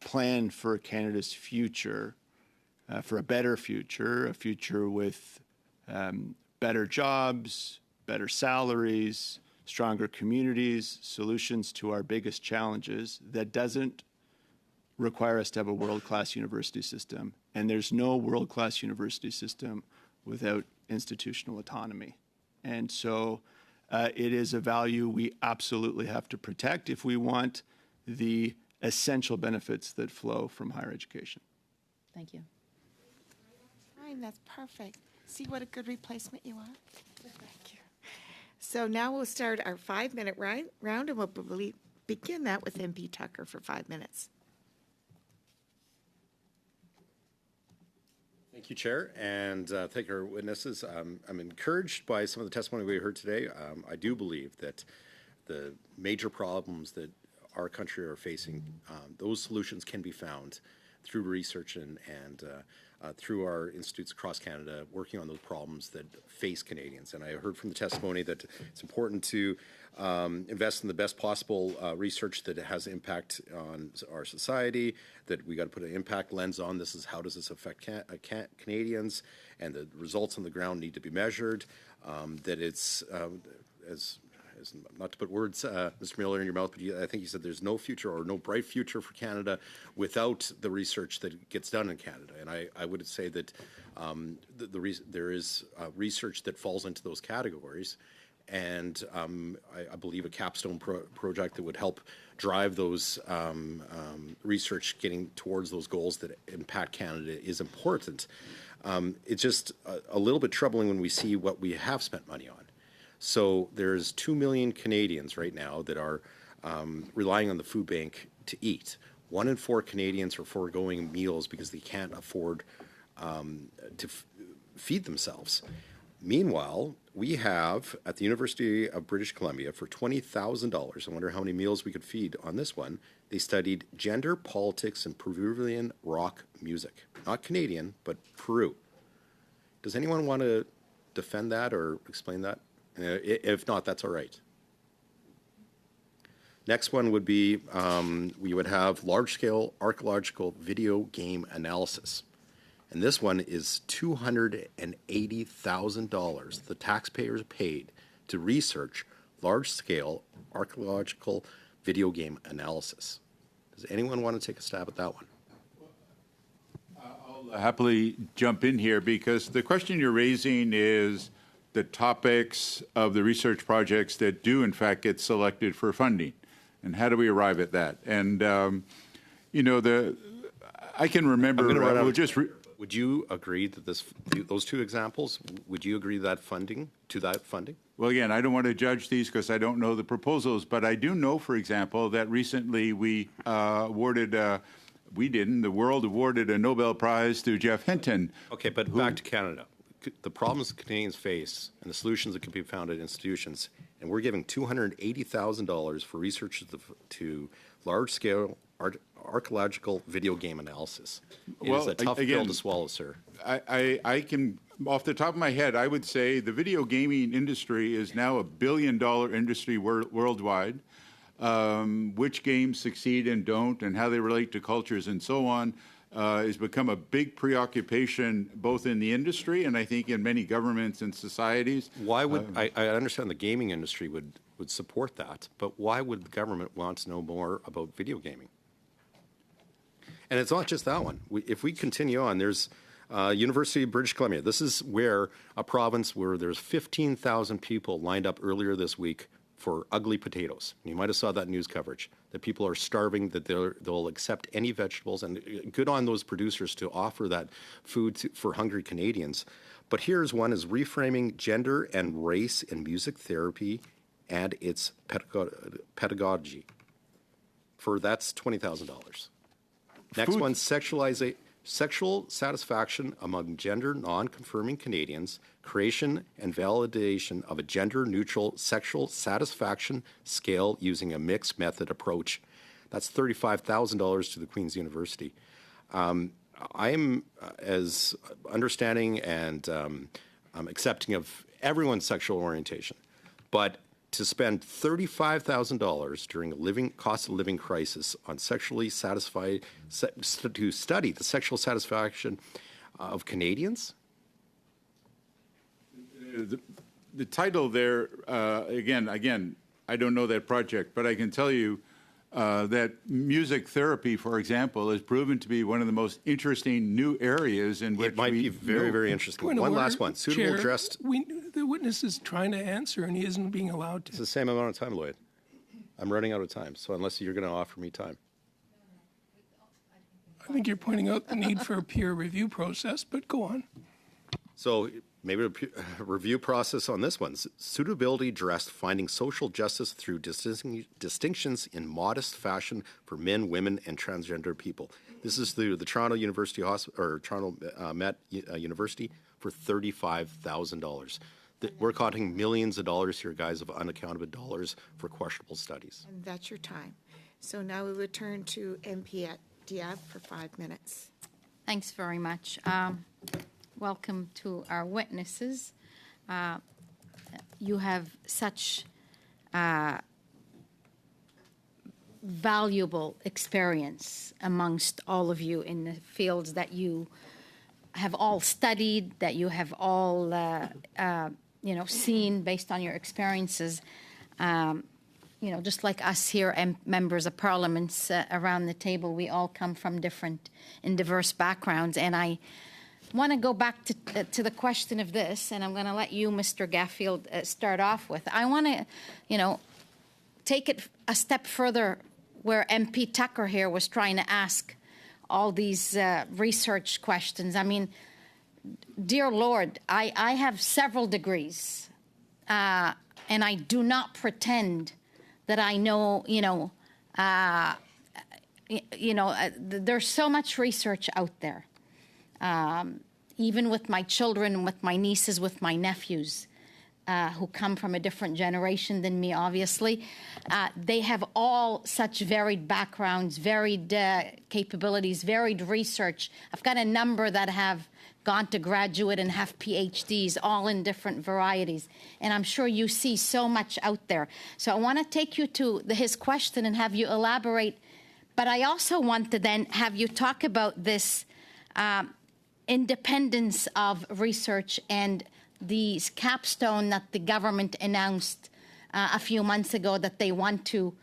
plan for Canada's future, for a better future, a future with better jobs, better salaries, stronger communities, solutions to our biggest challenges that doesn't require us to have a world-class university system. And there's no world-class university system without institutional autonomy. And so it is a value we absolutely have to protect if we want the essential benefits that flow from higher education. Thank you. Fine, that's perfect. See what a good replacement you are? Thank you. So now we'll start our 5-minute round, and we'll begin that with MP Tucker for 5 minutes. Thank you, Chair, and thank our witnesses. I'm encouraged by some of the testimony we heard today. I do believe that the major problems that our country are facing, those solutions can be found through research and through our institutes across Canada working on those problems that face Canadians. And I heard from the testimony that it's important to invest in the best possible research that has impact on our society, that we got to put an impact lens on. This is how does this affect Canadians, and the results on the ground need to be measured, that it's, as not to put words, Mr. Miller, in your mouth, but I think you said there's no future or no bright future for Canada without the research that gets done in Canada. And I would say that there is research that falls into those categories. And I believe a capstone project that would help drive those research getting towards those goals that impact Canada is important. It's just a little bit troubling when we see what we have spent money on. So there's 2 million Canadians right now that are relying on the food bank to eat. 1 in 4 Canadians are foregoing meals because they can't afford to feed themselves. Meanwhile, we have at the University of British Columbia for $20,000, I wonder how many meals we could feed on this one, they studied gender, politics, and Peruvian rock music. Not Canadian, but Peru. Does anyone want to defend that or explain that? If not, that's all right. Next one would be we would have large-scale archaeological video game analysis. And this one is $280,000 the taxpayers paid to research large-scale archaeological video game analysis. Does anyone want to take a stab at that one? I'll happily jump in here because the question you're raising is the topics of the research projects that do, in fact, get selected for funding. And how do we arrive at that? And, I can remember. I'm gonna run out we'll of just. Would you agree that those two examples, would you agree that funding? Well, again, I don't want to judge these because I don't know the proposals, but I do know, for example, that recently we the world awarded a Nobel Prize to Jeff Hinton. Okay, but back to Canada. The problems Canadians face and the solutions that can be found at institutions, and we're giving $280,000 for research to large-scale archaeological video game analysis. It is a tough pill to swallow, sir. I can, off the top of my head, I would say the video gaming industry is now $1 billion industry worldwide. Which games succeed and don't, and how they relate to cultures and so on, has become a big preoccupation both in the industry and I think in many governments and societies. Why would I understand the gaming industry would support that, but why would the government want to know more about video gaming? And it's not just that one. If we continue on, there's University of British Columbia. This is where a province where there's 15,000 people lined up earlier this week for ugly potatoes. You might have saw that news coverage, that people are starving, that they'll accept any vegetables, and good on those producers to offer that food for hungry Canadians. But here's one is reframing gender and race in music therapy and its pedagogy. That's $20,000. Next one, sexual satisfaction among gender non-confirming Canadians, creation and validation of a gender-neutral sexual satisfaction scale using a mixed method approach. That's $35,000 to the Queen's University. I am as understanding and accepting of everyone's sexual orientation, but to spend $35,000 during a cost of living crisis on to study the sexual satisfaction of Canadians? The title there, again, I don't know that project, but I can tell you that music therapy, for example, has proven to be one of the most interesting new areas in which it might be very, very interesting. One last one. Suitable dressed. The witness is trying to answer, and he isn't being allowed to. It's the same amount of time, Lloyd. I'm running out of time, so unless you're going to offer me time. I think you're pointing out the need for a peer review process, but go on. So maybe a review process on this one. Suitability dressed, finding social justice through distinctions in modest fashion for men, women, and transgender people. This is the Toronto University Toronto Met University for $35,000. We're counting millions of dollars here, guys, of unaccounted dollars for questionable studies. And that's your time. So now we will turn to MP Diab for 5 minutes. Thanks very much. Welcome to our witnesses. You have such valuable experience amongst all of you in the fields that you have all studied, that you have all seen based on your experiences. Just like us here and members of parliaments around the table, we all come from different and diverse backgrounds. And I want to go back to the question of this, and I'm going to let you, Mr. Gaffield, start off with. I want to, take it a step further where MP Tucker here was trying to ask all these research questions. I mean, dear Lord, I have several degrees, and I do not pretend that I know, there's so much research out there. Even with my children, with my nieces, with my nephews, who come from a different generation than me, obviously. They have all such varied backgrounds, varied capabilities, varied research. I've got a number that have gone to graduate and have PhDs, all in different varieties. And I'm sure you see so much out there. So I want to take you to his question and have you elaborate. But I also want to then have you talk about this independence of research and the capstone that the government announced a few months ago that they want to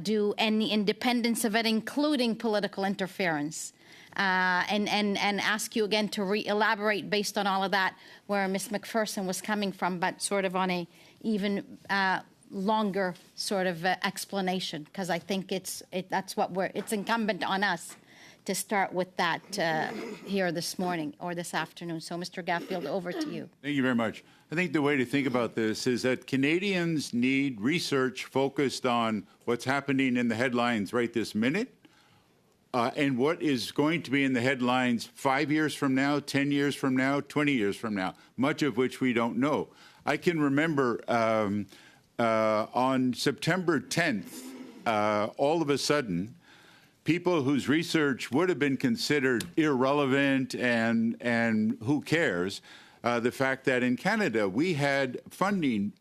do, and the independence of it, including political interference. And ask you again to elaborate based on all of that, where Ms. McPherson was coming from, but sort of on a even longer sort of explanation, because I think it's incumbent on us to start with that here this morning or this afternoon. So, Mr. Gatfield, over to you. Thank you very much. I think the way to think about this is that Canadians need research focused on what's happening in the headlines right this minute, and what is going to be in the headlines 5 years from now, 10 years from now, 20 years from now, much of which we don't know. I can remember on September 10th, all of a sudden, people whose research would have been considered irrelevant and who cares, the fact that in Canada we had funding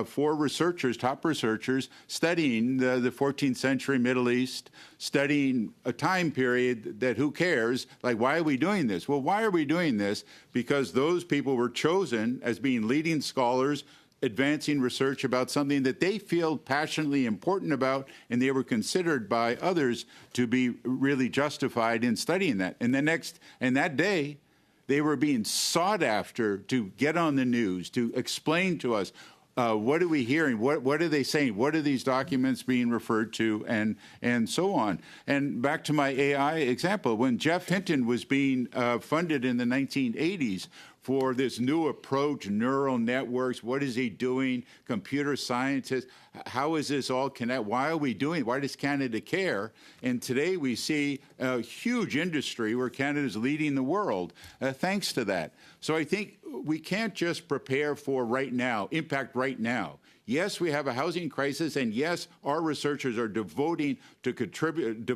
for researchers, top researchers, studying the 14th century Middle East, studying a time period that who cares, like why are we doing this? Well, why are we doing this? Because those people were chosen as being leading scholars, advancing research about something that they feel passionately important about, and they were considered by others to be really justified in studying that. And that day, they were being sought after to get on the news, to explain to us, what are we hearing? What are they saying? What are these documents being referred to? And so on. And back to my AI example, when Jeff Hinton was being funded in the 1980s for this new approach, neural networks, what is he doing? Computer scientists, how is this all connected? Why are we doing it? Why does Canada care? And today we see a huge industry where Canada is leading the world thanks to that. So I think we can't just prepare for right now, impact right now. Yes, we have a housing crisis, and yes, our researchers are devoted to contributing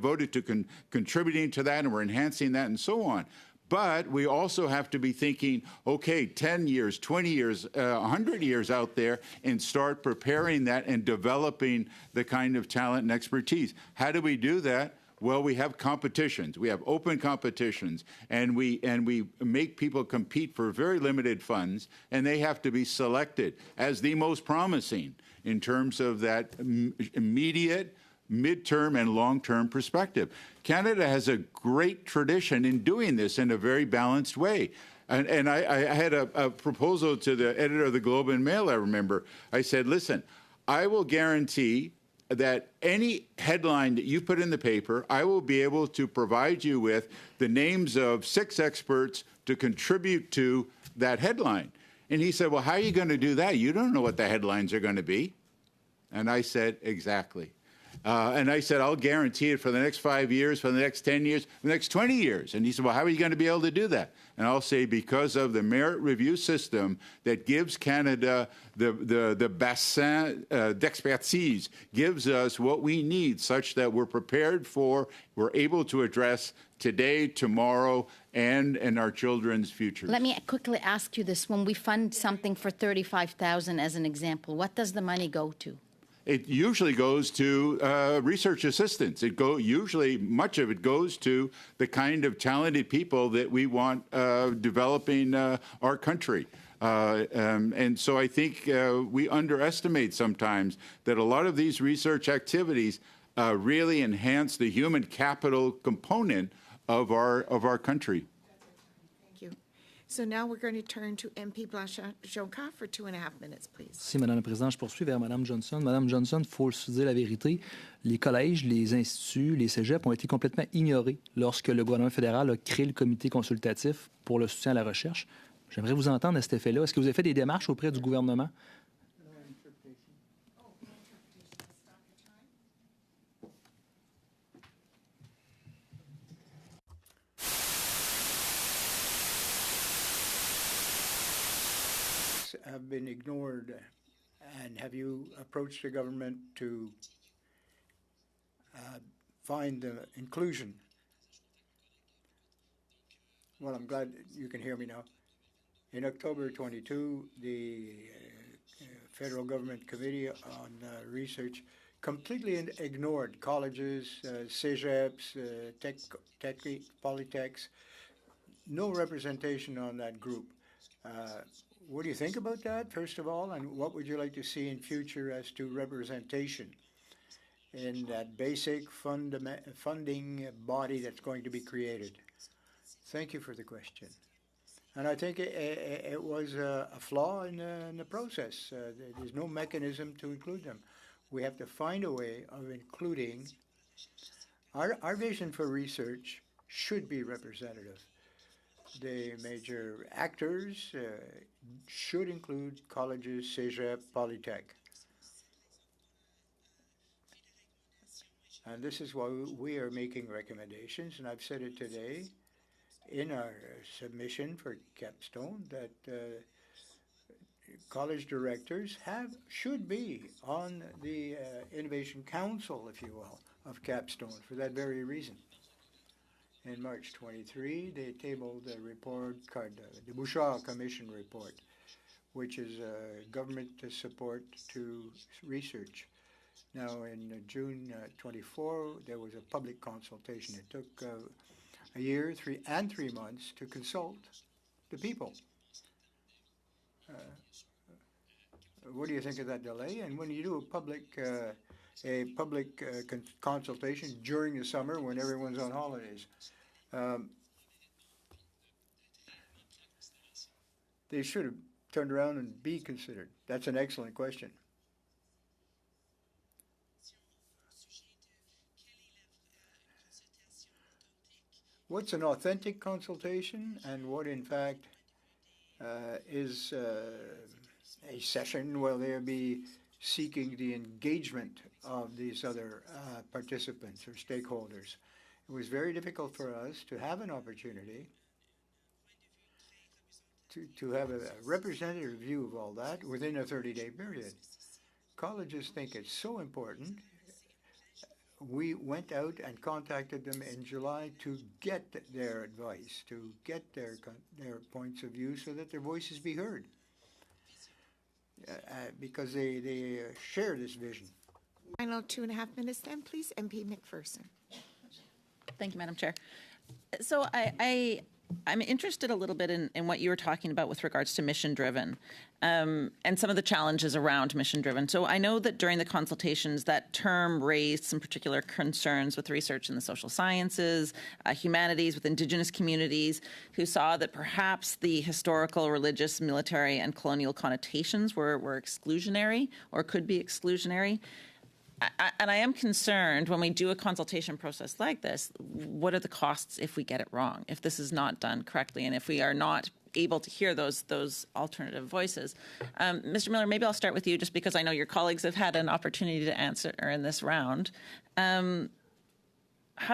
to that, and we're enhancing that and so on. But we also have to be thinking, okay, 10 years, 20 years, 100 years out there, and start preparing that and developing the kind of talent and expertise. How do we do that? Well, we have competitions. We have open competitions, and we make people compete for very limited funds, and they have to be selected as the most promising in terms of that immediate, midterm, and long-term perspective. Canada has a great tradition in doing this in a very balanced way. And I had a proposal to the editor of the Globe and Mail, I remember. I said, listen, I will guarantee that any headline that you put in the paper, I will be able to provide you with the names of 6 experts to contribute to that headline. And he said, well, how are you going to do that? You don't know what the headlines are going to be. And I said, exactly. And I said, I'll guarantee it for the next 5 years, for the next 10 years, the next 20 years. And he said, well, how are you going to be able to do that? And I'll say, because of the merit review system that gives Canada the bassin d'expertise, gives us what we need such that we're prepared for, we're able to address today, tomorrow, and our children's futures. Let me quickly ask you this. When we fund something for $35,000 as an example, what does the money go to? It usually goes to research assistants. Usually much of it goes to the kind of talented people that we want developing our country. And so I think we underestimate sometimes that a lot of these research activities really enhance the human capital component of our country. Thank you. So now we're going to turn to MP Blanchard-Jonca for 2.5 minutes, please. Si, Madame la Présidente, je poursuis vers Madame Johnson. Madame Johnson, il faut se dire la vérité. Les collèges, les instituts, les cégeps ont été complètement ignorés lorsque le gouvernement fédéral a créé le comité consultatif pour le soutien à la recherche. J'aimerais vous entendre à cet effet-là. Est-ce que vous avez fait des démarches auprès du gouvernement? Have been ignored, and have you approached the government to find the inclusion? Well, I'm glad you can hear me now. In October 22, the federal government committee on research completely ignored colleges, cégeps, polytechs, no representation on that group. What do you think about that, first of all, and what would you like to see in future as to representation in that basic funding body that's going to be created? Thank you for the question. And I think it was a flaw in the process. There's no mechanism to include them. We have to find a way of including our vision for research should be representative. The major actors should include colleges, CEGEP, Polytech. And this is why we are making recommendations, and I've said it today in our submission for Capstone that college directors should be on the Innovation Council, if you will, of Capstone for that very reason. In March 23, they tabled a report called the Bouchard Commission report, which is government support to research. Now, in June 24, there was a public consultation. It took a year, 3 months to consult the people. What do you think of that delay? And when you do a public consultation during the summer when everyone's on holidays, they should have turned around and be considered. That's an excellent question. What's an authentic consultation and what, in fact, is a session where they'll be seeking the engagement of these other participants or stakeholders? It was very difficult for us to have an opportunity to have a representative view of all that within a 30-day period. Colleges think it's so important. We went out and contacted them in July to get their advice, to get their points of view so that their voices be heard, because they share this vision. Final 2.5 minutes then, please. MP McPherson. Thank you, Madam Chair. So I'm interested a little bit in what you were talking about with regards to mission-driven and some of the challenges around mission-driven. So I know that during the consultations, that term raised some particular concerns with research in the social sciences, humanities, with Indigenous communities, who saw that perhaps the historical, religious, military, and colonial connotations were exclusionary or could be exclusionary. And I am concerned when we do a consultation process like this, what are the costs if we get it wrong, if this is not done correctly, and if we are not able to hear those alternative voices? Mr. Miller, maybe I'll start with you just because I know your colleagues have had an opportunity to answer in this round. How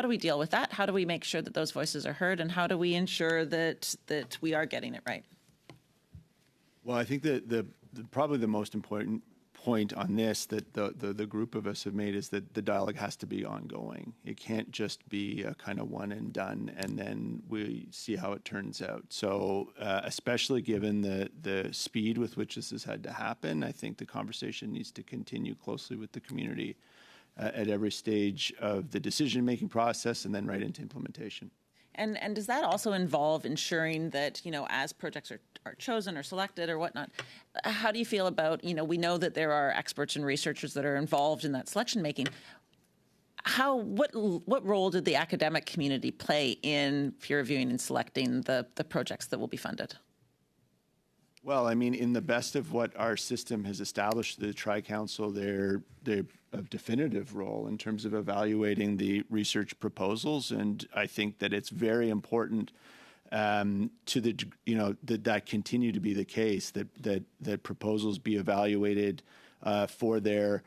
do we deal with that? How do we make sure that those voices are heard, and how do we ensure that we are getting it right? Well, I think that probably the most important point on this that the group of us have made is that the dialogue has to be ongoing. It can't just be a kind of one and done, and then we see how it turns out. So especially given the speed with which this has had to happen, I think the conversation needs to continue closely with the community at every stage of the decision-making process and then right into implementation. And does that also involve ensuring that, as projects are chosen or selected or whatnot, how do you feel about, we know that there are experts and researchers that are involved in that selection making. What role did the academic community play in peer reviewing and selecting the projects that will be funded? Well, I mean, in the best of what our system has established, the Tri-Council, they're a definitive role in terms of evaluating the research proposals, and I think that it's very important that continue to be the case, that proposals be evaluated for their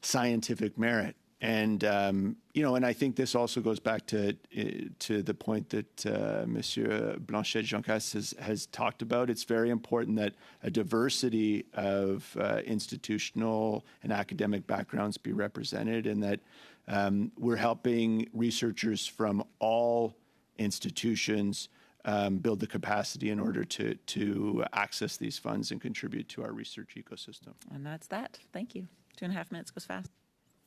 scientific merit. And and I think this also goes back to the point that Monsieur Blanchet-Joncas has talked about. It's very important that a diversity of institutional and academic backgrounds be represented, and that we're helping researchers from all institutions build the capacity in order to access these funds and contribute to our research ecosystem. And that's that. Thank you. 2.5 minutes goes fast.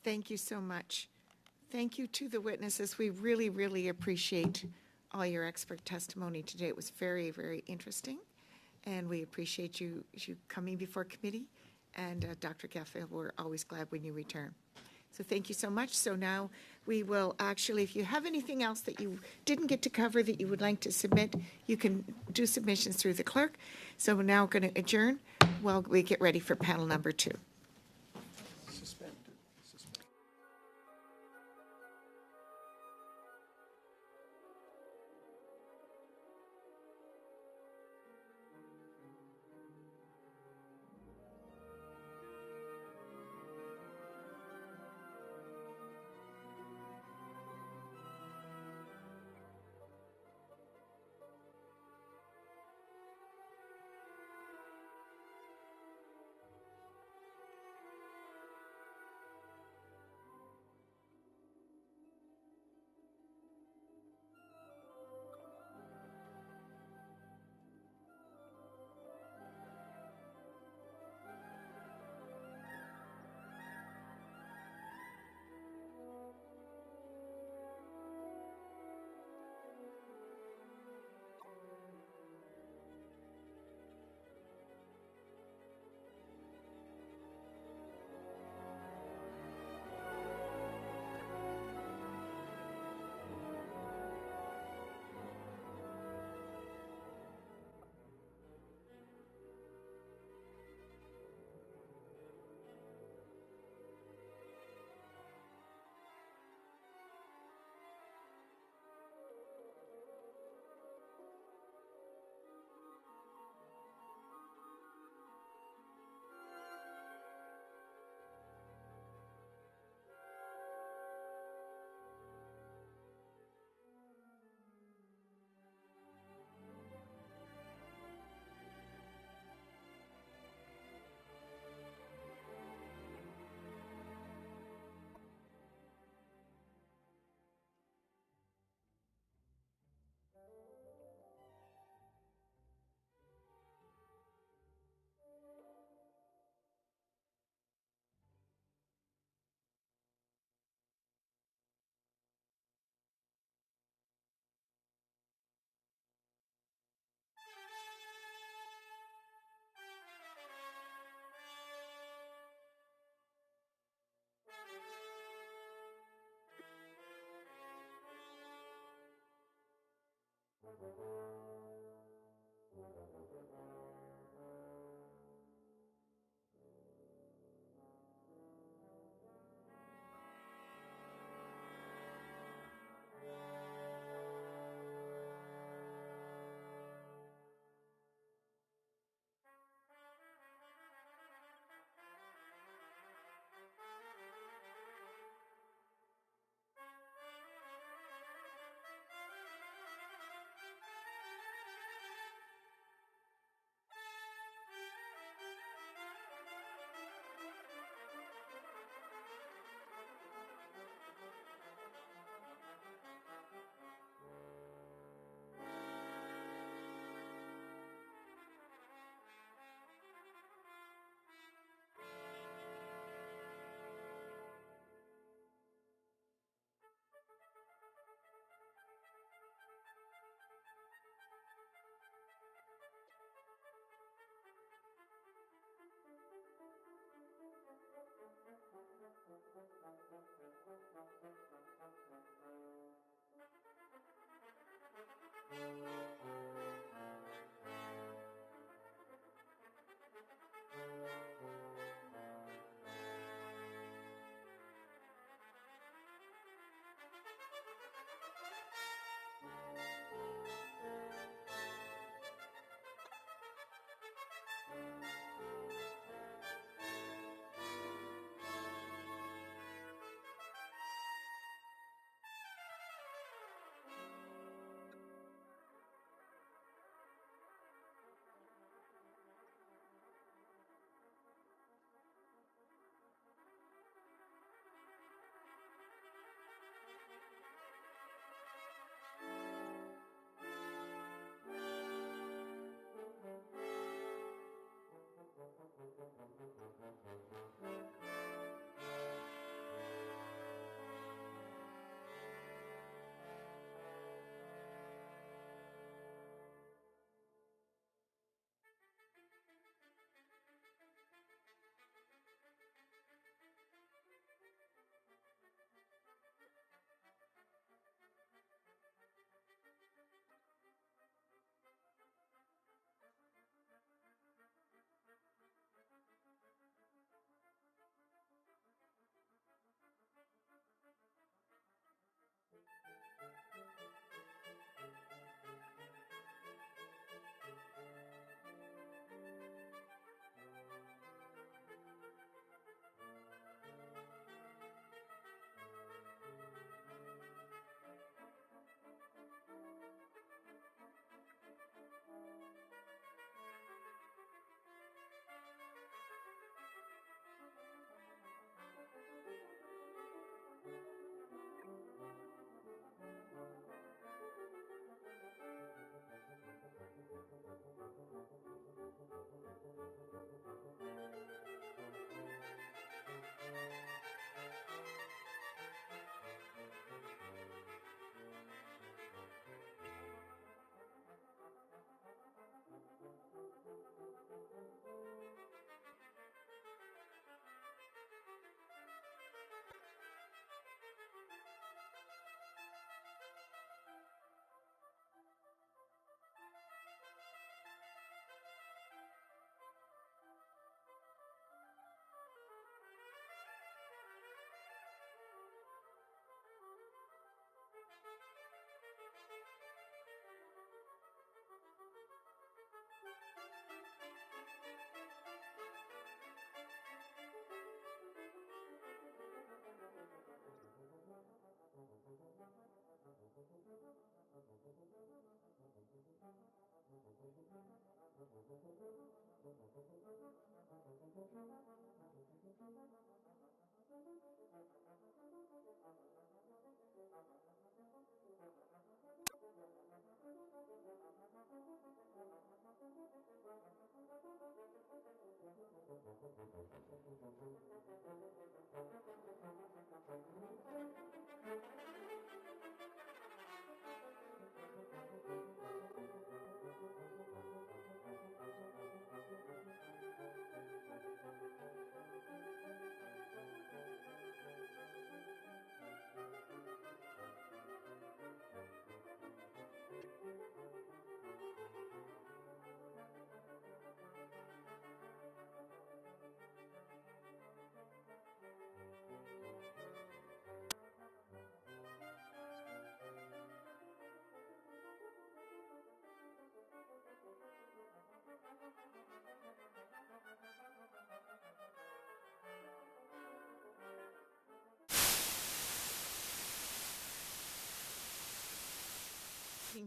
Thank you so much. Thank you to the witnesses. We really, really appreciate all your expert testimony today. It was very, very interesting, and we appreciate you coming before committee. And Dr. Gaffel, we're always glad when you return. So thank you so much. So now we will actually, if you have anything else that you didn't get to cover that you would like to submit, you can do submissions through the clerk. So we're now going to adjourn while we get ready for panel number 2.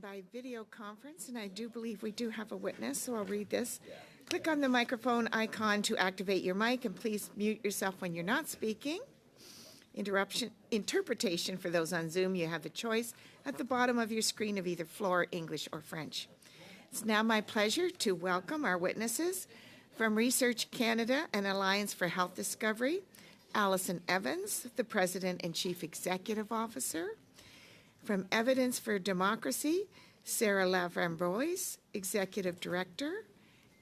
By video conference, and I do believe we do have a witness, so I'll read this. Click on the microphone icon to activate your mic, and please mute yourself when you're not speaking. Interpretation for those on Zoom, you have the choice at the bottom of your screen of either Floor, English, or French. It's now my pleasure to welcome our witnesses from Research Canada and Alliance for Health Discovery, Alison Evans, the President and Chief Executive Officer. From Evidence for Democracy, Sarah Lavramboise, Executive Director.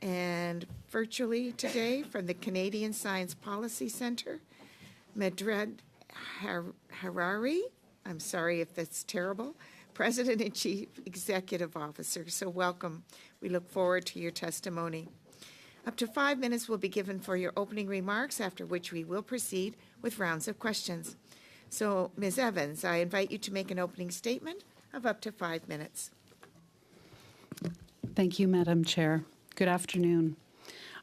And virtually today from the Canadian Science Policy Centre, Medred Harari, I'm sorry if that's terrible, President and Chief Executive Officer. So welcome. We look forward to your testimony. Up to 5 minutes will be given for your opening remarks, after which we will proceed with rounds of questions. So, Ms. Evans, I invite you to make an opening statement of up to 5 minutes. Thank you, Madam Chair. Good afternoon.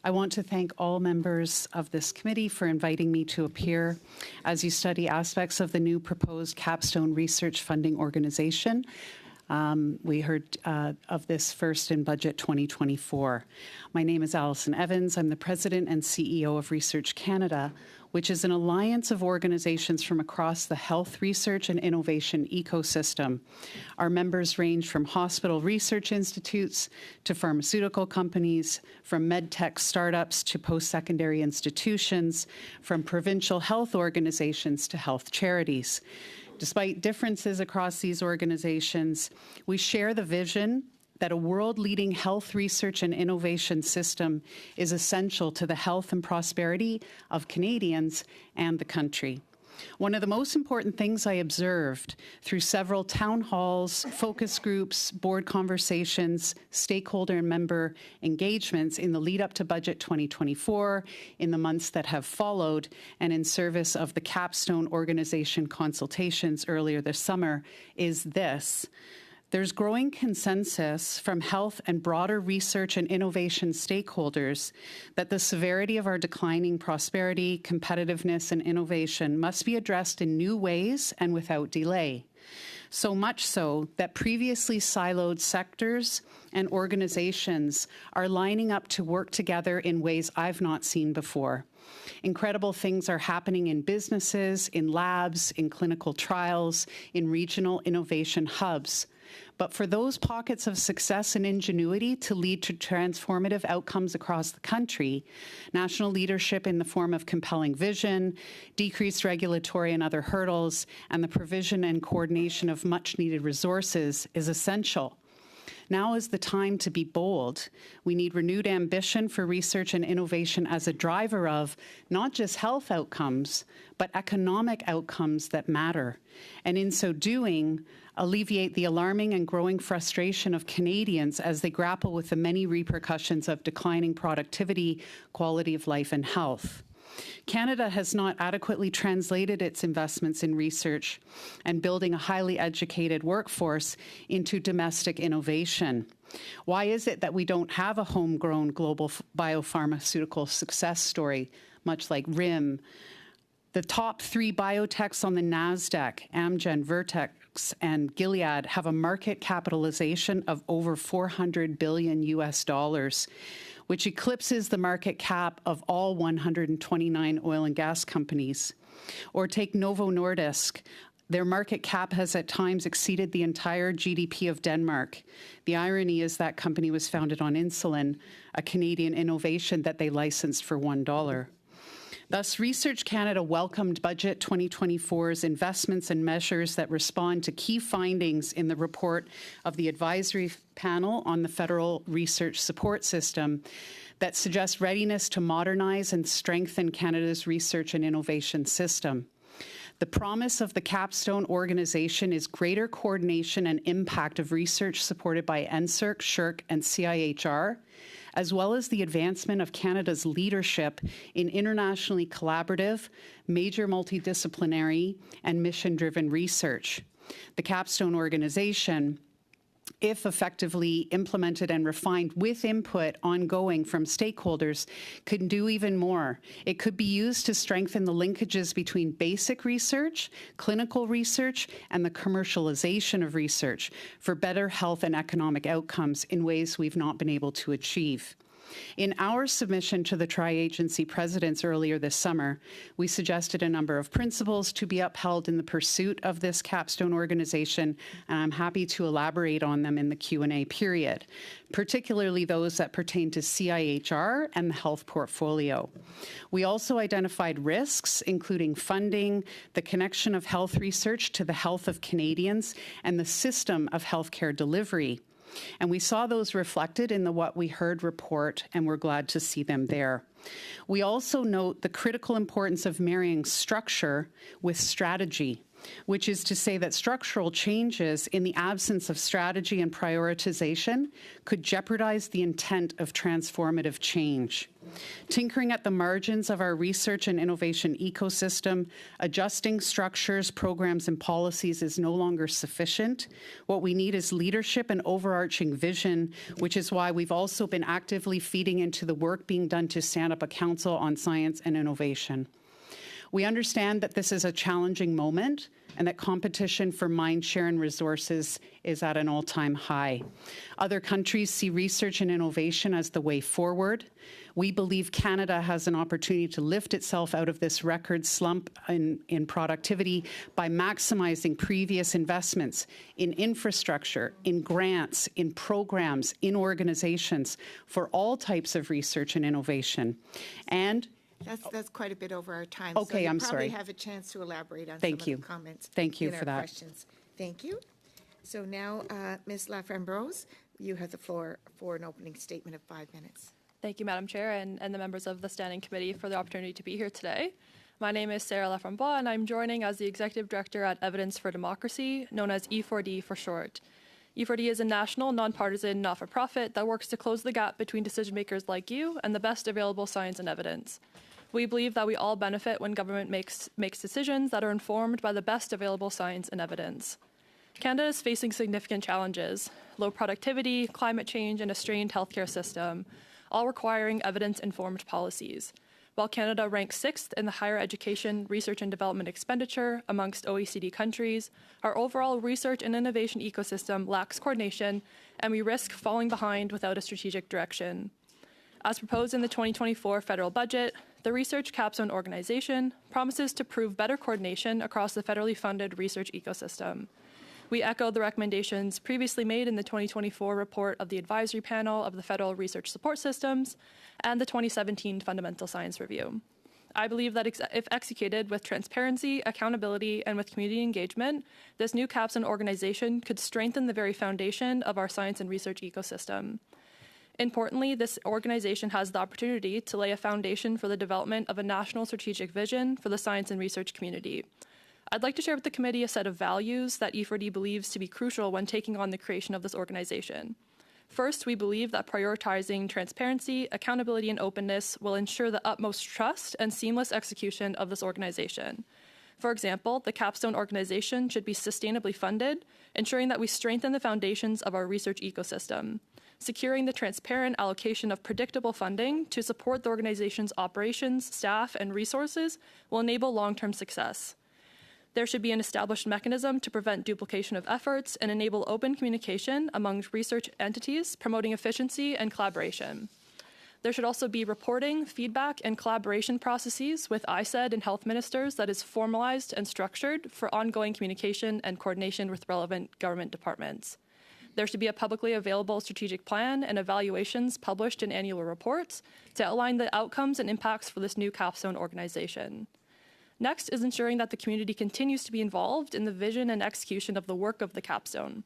I want to thank all members of this committee for inviting me to appear as you study aspects of the new proposed Capstone Research Funding Organization. We heard of this first in Budget 2024. My name is Alison Evans. I'm the President and CEO of Research Canada, which is an alliance of organizations from across the health research and innovation ecosystem. Our members range from hospital research institutes to pharmaceutical companies, from medtech startups to post-secondary institutions, from provincial health organizations to health charities. Despite differences across these organizations, we share the vision that a world-leading health research and innovation system is essential to the health and prosperity of Canadians and the country. One of the most important things I observed through several town halls, focus groups, board conversations, stakeholder and member engagements in the lead up to Budget 2024, in the months that have followed, and in service of the Capstone Organization consultations earlier this summer is this. There's growing consensus from health and broader research and innovation stakeholders that the severity of our declining prosperity, competitiveness, and innovation must be addressed in new ways and without delay. So much so that previously siloed sectors and organizations are lining up to work together in ways I've not seen before. Incredible things are happening in businesses, in labs, in clinical trials, in regional innovation hubs. But for those pockets of success and ingenuity to lead to transformative outcomes across the country, national leadership in the form of compelling vision, decreased regulatory and other hurdles, and the provision and coordination of much-needed resources is essential. Now is the time to be bold. We need renewed ambition for research and innovation as a driver of not just health outcomes, but economic outcomes that matter. And in so doing, alleviate the alarming and growing frustration of Canadians as they grapple with the many repercussions of declining productivity, quality of life, and health. Canada has not adequately translated its investments in research and building a highly educated workforce into domestic innovation. Why is it that we don't have a homegrown global biopharmaceutical success story, much like RIM? The top 3 biotechs on the NASDAQ, Amgen, Vertex, and Gilead, have a market capitalization of over $400 billion US, which eclipses the market cap of all 129 oil and gas companies. Or take Novo Nordisk. Their market cap has at times exceeded the entire GDP of Denmark. The irony is that company was founded on insulin, a Canadian innovation that they licensed for $1. Thus, Research Canada welcomed Budget 2024's investments and measures that respond to key findings in the report of the Advisory Panel on the Federal Research Support System that suggest readiness to modernize and strengthen Canada's research and innovation system. The promise of the Capstone organization is greater coordination and impact of research supported by NSERC, SSHRC, and CIHR, as well as the advancement of Canada's leadership in internationally collaborative, major multidisciplinary, and mission-driven research. The Capstone organization, if effectively implemented and refined with input ongoing from stakeholders, could do even more. It could be used to strengthen the linkages between basic research, clinical research, and the commercialization of research for better health and economic outcomes in ways we've not been able to achieve. In our submission to the tri-agency presidents earlier this summer, we suggested a number of principles to be upheld in the pursuit of this Capstone organization, and I'm happy to elaborate on them in the Q&A period, particularly those that pertain to CIHR and the health portfolio. We also identified risks, including funding, the connection of health research to the health of Canadians, and the system of healthcare delivery. And we saw those reflected in the What We Heard report, and we're glad to see them there. We also note the critical importance of marrying structure with strategy. which is to say that structural changes in the absence of strategy and prioritization could jeopardize the intent of transformative change. Tinkering at the margins of our research and innovation ecosystem, adjusting structures, programs, and policies is no longer sufficient. What we need is leadership and overarching vision, which is why we've also been actively feeding into the work being done to stand up a council on science and innovation. We understand that this is a challenging moment and that competition for mind share and resources is at an all-time high. Other countries see research and innovation as the way forward. We believe Canada has an opportunity to lift itself out of this record slump in productivity by maximizing previous investments in infrastructure, in grants, in programs, in organizations for all types of research and innovation. And That's quite a bit over our time. Okay, so I'm you probably sorry. have a chance to elaborate on Thank some you. of the comments. Thank you in for our that. questions. Thank you. So now, Ms. Laframboise, you have the floor for an opening statement of 5 minutes. Thank you, Madam Chair, and the members of the Standing Committee for the opportunity to be here today. My name is Sarah Laframboise, and I'm joining as the Executive Director at Evidence for Democracy, known as E4D for short. E4D is a national, nonpartisan, not-for-profit that works to close the gap between decision makers like you and the best available science and evidence. We believe that we all benefit when government makes decisions that are informed by the best available science and evidence. Canada is facing significant challenges: low productivity, climate change, and a strained healthcare system, all requiring evidence-informed policies. While Canada ranks 6th in the higher education, research and development expenditure amongst OECD countries, our overall research and innovation ecosystem lacks coordination, and we risk falling behind without a strategic direction. As proposed in the 2024 federal budget, the Research Capstone organization promises to prove better coordination across the federally funded research ecosystem. We echo the recommendations previously made in the 2024 report of the Advisory Panel of the Federal Research Support Systems and the 2017 Fundamental Science Review. I believe that if executed with transparency, accountability, and with community engagement, this new capstone organization could strengthen the very foundation of our science and research ecosystem. Importantly, this organization has the opportunity to lay a foundation for the development of a national strategic vision for the science and research community. I'd like to share with the committee a set of values that E4D believes to be crucial when taking on the creation of this organization. First, we believe that prioritizing transparency, accountability, and openness will ensure the utmost trust and seamless execution of this organization. For example, the capstone organization should be sustainably funded, ensuring that we strengthen the foundations of our research ecosystem. Securing the transparent allocation of predictable funding to support the organization's operations, staff, and resources will enable long-term success. There should be an established mechanism to prevent duplication of efforts and enable open communication among research entities, promoting efficiency and collaboration. There should also be reporting, feedback, and collaboration processes with ICED and health ministers that is formalized and structured for ongoing communication and coordination with relevant government departments. There should be a publicly available strategic plan and evaluations published in annual reports to outline the outcomes and impacts for this new capstone organization. Next is ensuring that the community continues to be involved in the vision and execution of the work of the capstone.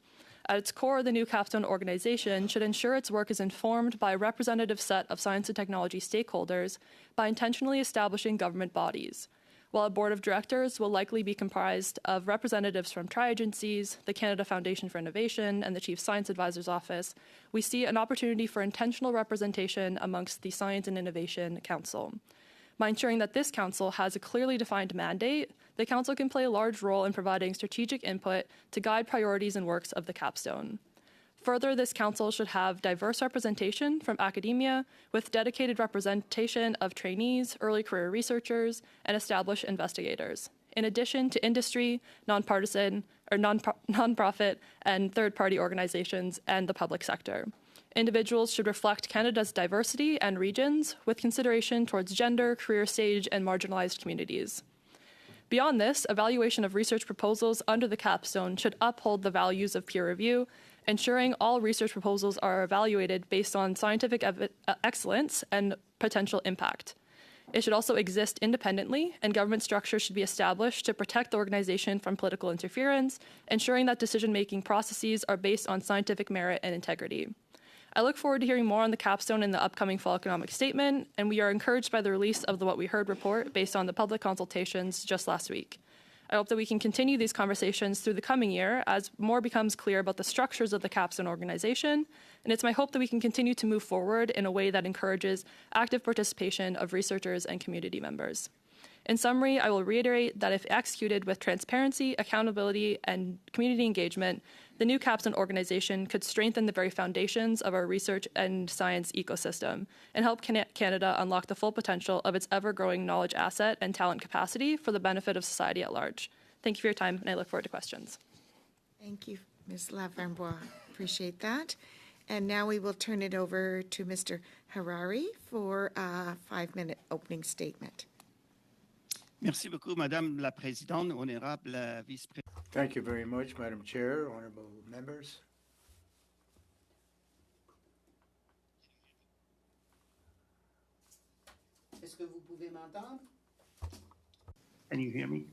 At its core, the new capstone organization should ensure its work is informed by a representative set of science and technology stakeholders by intentionally establishing government bodies. While a board of directors will likely be comprised of representatives from tri-agencies, the Canada Foundation for Innovation, and the Chief Science Advisor's Office, we see an opportunity for intentional representation amongst the Science and Innovation Council. By ensuring that this council has a clearly defined mandate, the council can play a large role in providing strategic input to guide priorities and works of the capstone. Further, this council should have diverse representation from academia with dedicated representation of trainees, early career researchers, and established investigators, in addition to industry, nonpartisan, or nonprofit, and third-party organizations and the public sector. Individuals should reflect Canada's diversity and regions with consideration towards gender, career stage, and marginalized communities. Beyond this, evaluation of research proposals under the capstone should uphold the values of peer review, ensuring all research proposals are evaluated based on scientific excellence and potential impact. It should also exist independently, and government structures should be established to protect the organization from political interference, ensuring that decision-making processes are based on scientific merit and integrity. I look forward to hearing more on the capstone in the upcoming fall economic statement, and we are encouraged by the release of the What We Heard report based on the public consultations just last week. I hope that we can continue these conversations through the coming year as more becomes clear about the structures of the Capstone organization, and it's my hope that we can continue to move forward in a way that encourages active participation of researchers and community members. In summary, I will reiterate that if executed with transparency, accountability, and community engagement, the new Capstone organization could strengthen the very foundations of our research and science ecosystem and help Canada unlock the full potential of its ever-growing knowledge asset and talent capacity for the benefit of society at large. Thank you for your time, and I look forward to questions. Thank you, Ms. Laverbois. Appreciate that. And now we will turn it over to Mr. Harari for a 5-minute opening statement. Merci beaucoup, Madame la Présidente, honorable vice-présidente. Thank you very much, Madam Chair, honorable members. Est-ce que vous pouvez m'entendre? Can you hear me?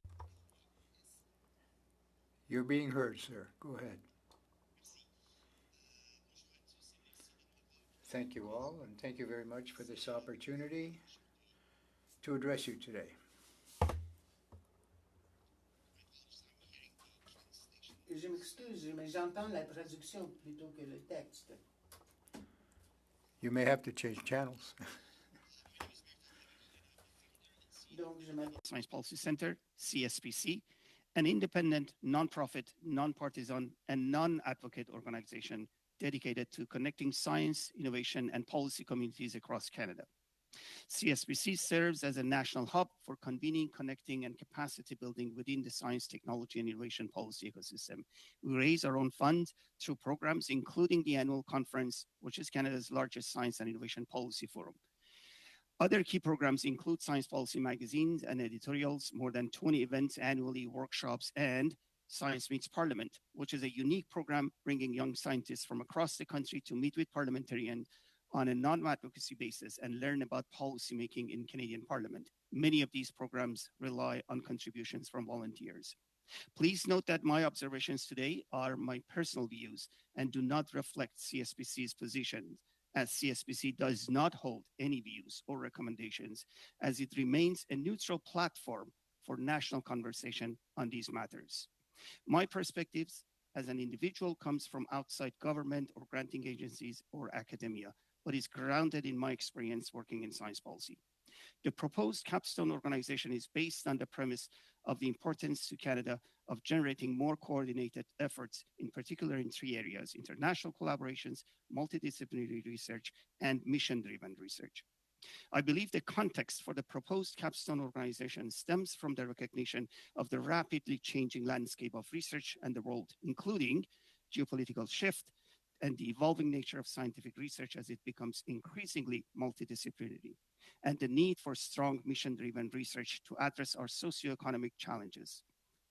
You're being heard, sir. Go ahead. Thank you all, and thank you very much for this opportunity to address you today. Je m'excuse, mais j'entends la traduction plutôt que le texte. You may have to change channels. Donc, je m'appelle Science Policy Center, CSPC, an independent, non-profit, non-partisan, and non-advocate organization dedicated to connecting science, innovation, and policy communities across Canada. CSPC serves as a national hub for convening, connecting, and capacity building within the science, technology, and innovation policy ecosystem. We raise our own funds through programs, including the annual conference, which is Canada's largest science and innovation policy forum. Other key programs include science policy magazines and editorials, more than 20 events annually, workshops, and Science Meets Parliament, which is a unique program bringing young scientists from across the country to meet with parliamentarians on a non-advocacy basis and learn about policymaking in Canadian Parliament. Many of these programs rely on contributions from volunteers. Please note that my observations today are my personal views and do not reflect CSPC's position, as CSPC does not hold any views or recommendations, as it remains a neutral platform for national conversation on these matters. My perspectives as an individual comes from outside government or granting agencies or academia, but is grounded in my experience working in science policy. The proposed Capstone organization is based on the premise of the importance to Canada of generating more coordinated efforts, in particular in 3 areas: international collaborations, multidisciplinary research, and mission-driven research. I believe the context for the proposed Capstone organization stems from the recognition of the rapidly changing landscape of research and the world, including geopolitical shift, and the evolving nature of scientific research as it becomes increasingly multidisciplinary, and the need for strong mission-driven research to address our socioeconomic challenges.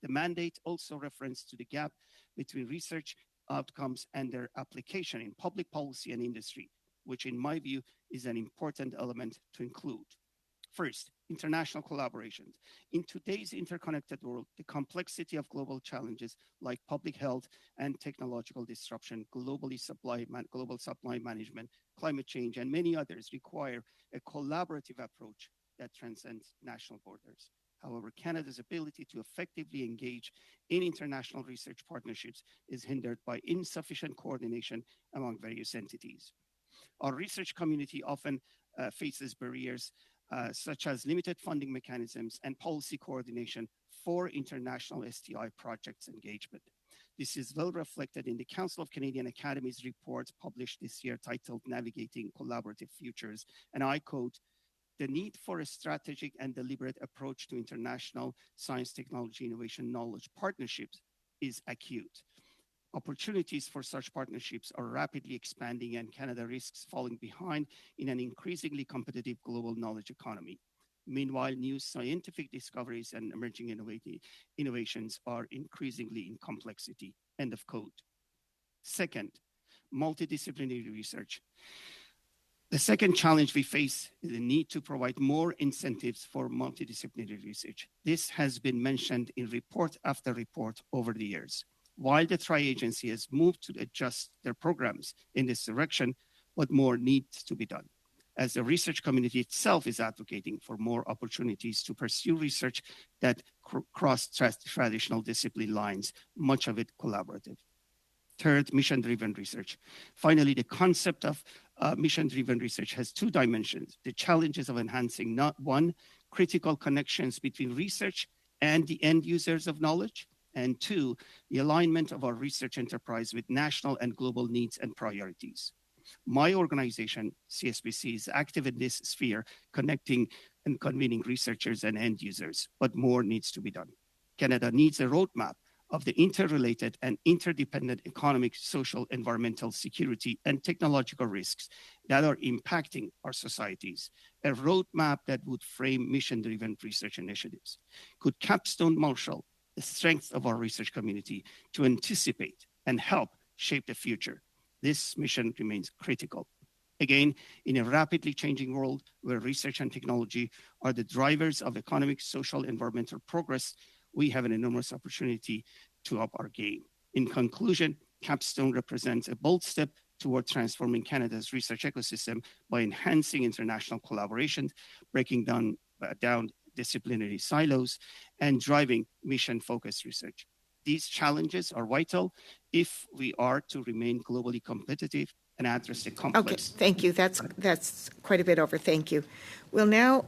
The mandate also refers to the gap between research outcomes and their application in public policy and industry, which in my view is an important element to include. First, international collaborations. In today's interconnected world, the complexity of global challenges like public health and technological disruption, global supply management, climate change, and many others require a collaborative approach that transcends national borders. However, Canada's ability to effectively engage in international research partnerships is hindered by insufficient coordination among various entities. Our research community often faces barriers such as limited funding mechanisms and policy coordination for international STI projects engagement. This is well reflected in the Council of Canadian Academies report published this year titled Navigating Collaborative Futures, and I quote, "The need for a strategic and deliberate approach to international science, technology, innovation, knowledge partnerships is acute. Opportunities for such partnerships are rapidly expanding, and Canada risks falling behind in an increasingly competitive global knowledge economy. Meanwhile, new scientific discoveries and emerging innovations are increasingly in complexity." End of quote. Second, multidisciplinary research. The second challenge we face is the need to provide more incentives for multidisciplinary research. This has been mentioned in report after report over the years. While the Tri-Agency has moved to adjust their programs in this direction, but more needs to be done. as the research community itself is advocating for more opportunities to pursue research that cross traditional discipline lines, much of it collaborative. Third, mission-driven research. Finally, the concept of mission-driven research has two dimensions: the challenges of enhancing not one, critical connections between research and the end users of knowledge, and two, the alignment of our research enterprise with national and global needs and priorities. My organization, CSBC, is active in this sphere, connecting and convening researchers and end users, but more needs to be done. Canada needs a roadmap of the interrelated and interdependent economic, social, environmental, security, and technological risks that are impacting our societies, a roadmap that would frame mission-driven research initiatives. Could Capstone marshal the strength of our research community to anticipate and help shape the future? This mission remains critical. Again, in a rapidly changing world where research and technology are the drivers of economic, social, environmental progress, we have an enormous opportunity to up our game. In conclusion, Capstone represents a bold step toward transforming Canada's research ecosystem by enhancing international collaboration, breaking down disciplinary silos, and driving mission-focused research. These challenges are vital if we are to remain globally competitive and address the complex. Okay, thank you. That's quite a bit over. Thank you. We'll now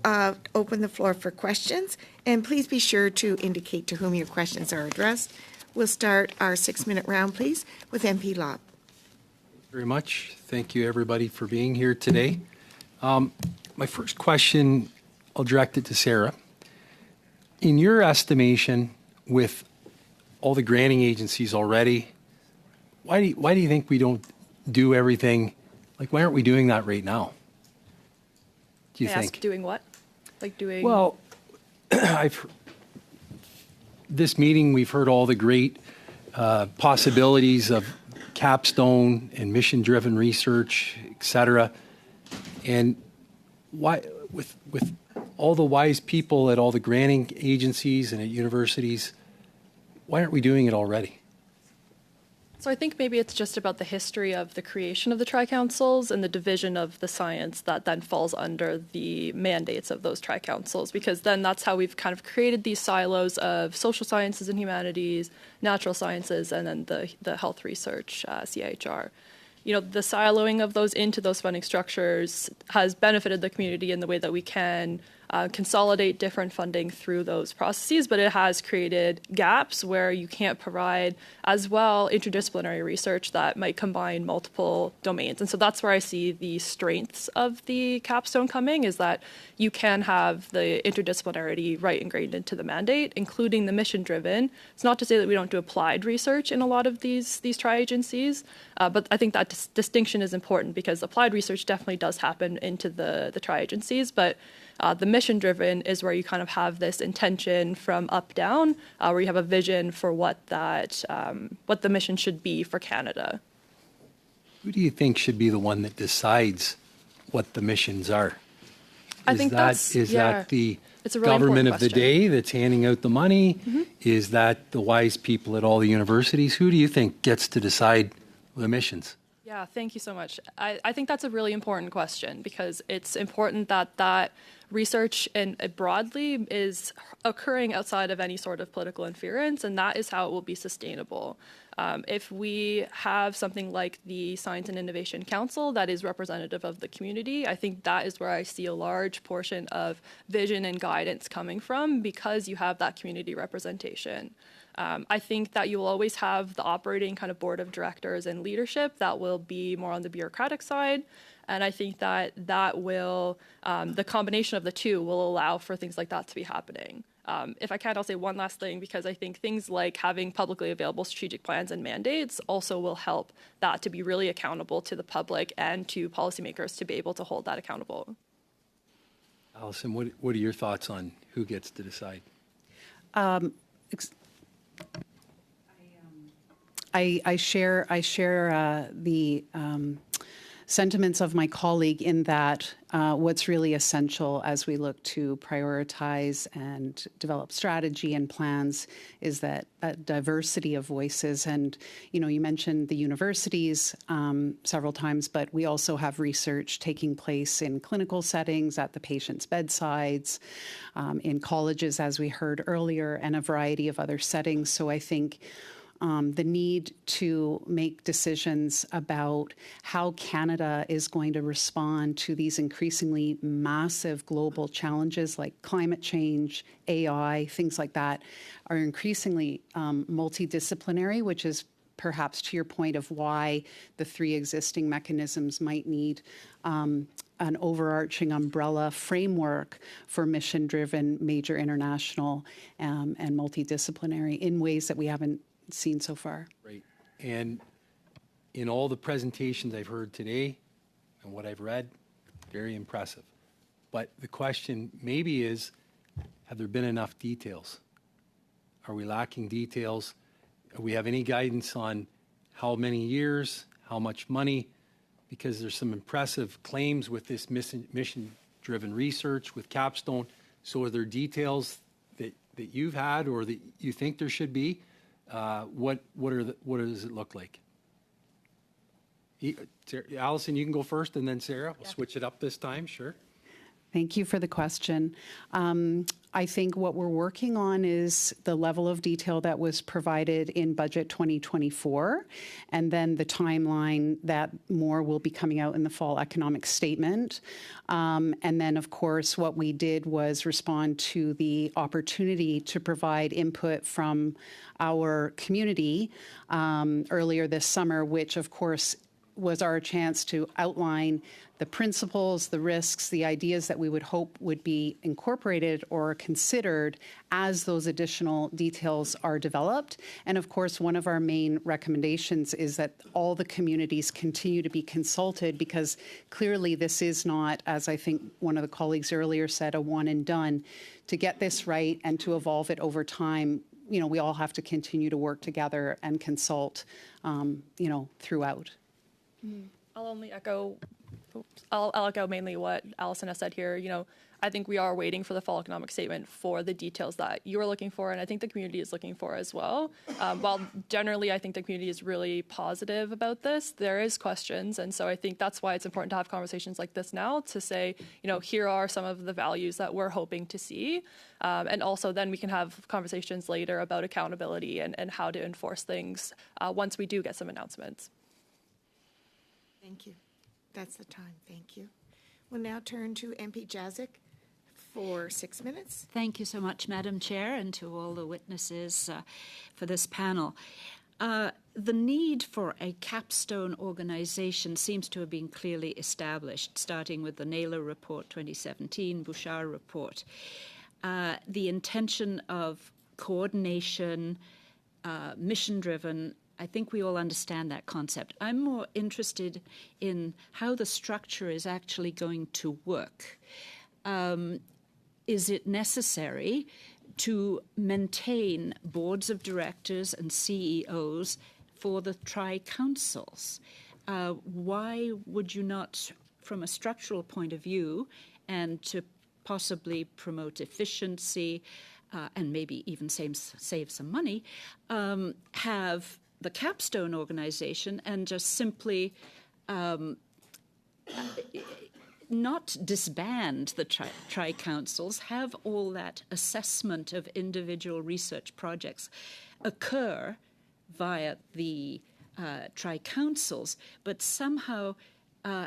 open the floor for questions, and please be sure to indicate to whom your questions are addressed. We'll start our 6-minute round, please, with MP Lobb. Very much. Thank you, everybody, for being here today. My first question, I'll direct it to Sarah. In your estimation, with all the granting agencies already, why do you think we don't do everything? Like, why aren't we doing that right now? Do you think? Doing what? Like doing? Well, this meeting, we've heard all the great possibilities of Capstone and mission-driven research, et cetera. And why, with all the wise people at all the granting agencies and at universities, why aren't we doing it already? So I think maybe it's just about the history of the creation of the tri-councils and the division of the science that then falls under the mandates of those tri-councils, because then that's how we've kind of created these silos of social sciences and humanities, natural sciences, and then the health research, CIHR. You know, the siloing of those into those funding structures has benefited the community in the way that we can consolidate different funding through those processes, but it has created gaps where you can't provide as well interdisciplinary research that might combine multiple domains. And so that's where I see the strengths of the Capstone coming, is that you can have the interdisciplinarity right ingrained into the mandate, including the mission-driven. It's not to say that we don't do applied research in a lot of these tri-agencies, but I think that distinction is important because applied research definitely does happen into the tri-agencies, but the mission-driven is where you kind of have this intention from up down, where you have a vision for what the mission should be for Canada. Who do you think should be the one that decides what the missions are? I think is that the it's a really government important of the question. day that's handing out the money? Mm-hmm. Is that the wise people at all the universities? Who do you think gets to decide the missions? Yeah, thank you so much. I think that's a really important question because it's important that research and broadly is occurring outside of any sort of political interference, and that is how it will be sustainable. If we have something like the Science and Innovation Council that is representative of the community, I think that is where I see a large portion of vision and guidance coming from because you have that community representation. I think that you will always have the operating kind of board of directors and leadership that will be more on the bureaucratic side. And I think that will, the combination of the two will allow for things like that to be happening. If I can, I'll say one last thing, because I think things like having publicly available strategic plans and mandates also will help that to be really accountable to the public and to policymakers to be able to hold that accountable. Allison, what are your thoughts on who gets to decide? I share the sentiments of my colleague in that what's really essential as we look to prioritize and develop strategy and plans is that diversity of voices. And, you mentioned the universities several times, but we also have research taking place in clinical settings, at the patient's bedsides, in colleges, as we heard earlier, and a variety of other settings. So I think the need to make decisions about how Canada is going to respond to these increasingly massive global challenges like climate change, AI, things like that, are increasingly multidisciplinary, which is perhaps to your point of why the three existing mechanisms might need an overarching umbrella framework for mission-driven, major international, and multidisciplinary in ways that we haven't seen so far. Right. And in all the presentations I've heard today and what I've read, very impressive. But the question maybe is, have there been enough details? Are we lacking details? Do we have any guidance on how many years, how much money? Because there's some impressive claims with this mission-driven research with Capstone. So are there details that you've had or that you think there should be? What does it look like? Allison, you can go first, and then Sarah. We'll switch it up this time, sure. Thank you for the question. I think what we're working on is the level of detail that was provided in Budget 2024, and then the timeline that more will be coming out in the fall economic statement. And then, of course, what we did was respond to the opportunity to provide input from our community earlier this summer, which, of course, was our chance to outline the principles, the risks, the ideas that we would hope would be incorporated or considered as those additional details are developed. And of course, one of our main recommendations is that all the communities continue to be consulted, because clearly this is not, as I think one of the colleagues earlier said, a one and done. To get this right and to evolve it over time, we all have to continue to work together and consult, throughout. I'll only echo. I'll echo mainly what Allison has said here. I think we are waiting for the fall economic statement for the details that you are looking for, and I think the community is looking for as well. While generally I think the community is really positive about this, there is questions, and so I think that's why it's important to have conversations like this now to say, here are some of the values that we're hoping to see, and also then we can have conversations later about accountability and how to enforce things once we do get some announcements. Thank you. That's the time. Thank you. We'll now turn to MP Jazik for 6 minutes. Thank you so much, Madam Chair, and to all the witnesses for this panel. The need for a capstone organization seems to have been clearly established, starting with the Naylor Report 2017, Bouchard Report. The intention of coordination, mission-driven, I think we all understand that concept. I'm more interested in how the structure is actually going to work. Is it necessary to maintain boards of directors and CEOs for the tri-councils? Why would you not, from a structural point of view, and to possibly promote efficiency and maybe even save some money, have the capstone organization and just simply not disband the tri-councils, have all that assessment of individual research projects occur via the tri-councils, but somehow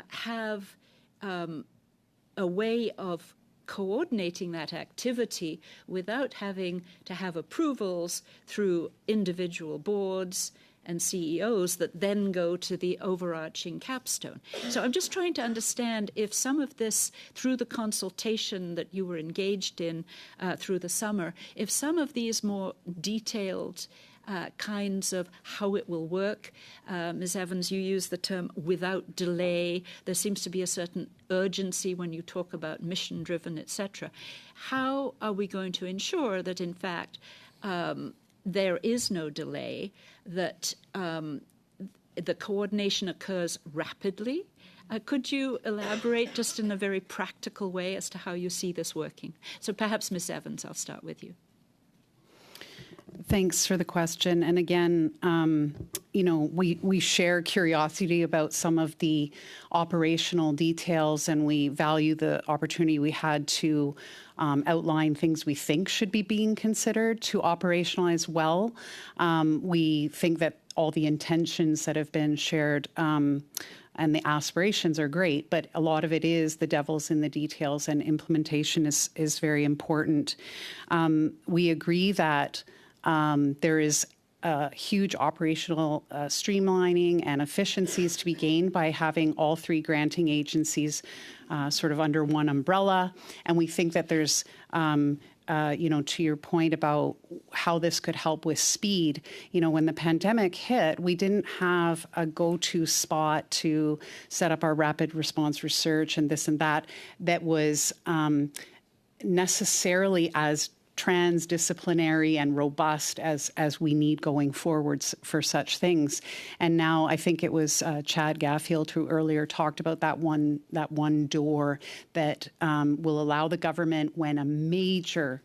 have a way of coordinating that activity without having to have approvals through individual boards and CEOs that then go to the overarching capstone. So I'm just trying to understand if some of this, through the consultation that you were engaged in through the summer, if some of these more detailed kinds of how it will work. Ms. Evans, you use the term without delay. There seems to be a certain urgency when you talk about mission-driven, etc. How are we going to ensure that, in fact, there is no delay, that the coordination occurs rapidly, Could you elaborate just in a very practical way as to how you see this working? So perhaps Ms. Evans, I'll start with you. Thanks for the question. And again, we share curiosity about some of the operational details, and we value the opportunity we had to outline things we think should be being considered to operationalize well. We think that all the intentions that have been shared and the aspirations are great, but a lot of it is the devil's in the details, and implementation is very important. We agree that there is huge operational streamlining and efficiencies to be gained by having all three granting agencies sort of under one umbrella. And we think that there's, to your point about how this could help with speed, when the pandemic hit, we didn't have a go-to spot to set up our rapid response research and this and that was necessarily as transdisciplinary and robust as we need going forwards for such things. And now I think it was Chad Gaffield who earlier talked about that one door that will allow the government, when a major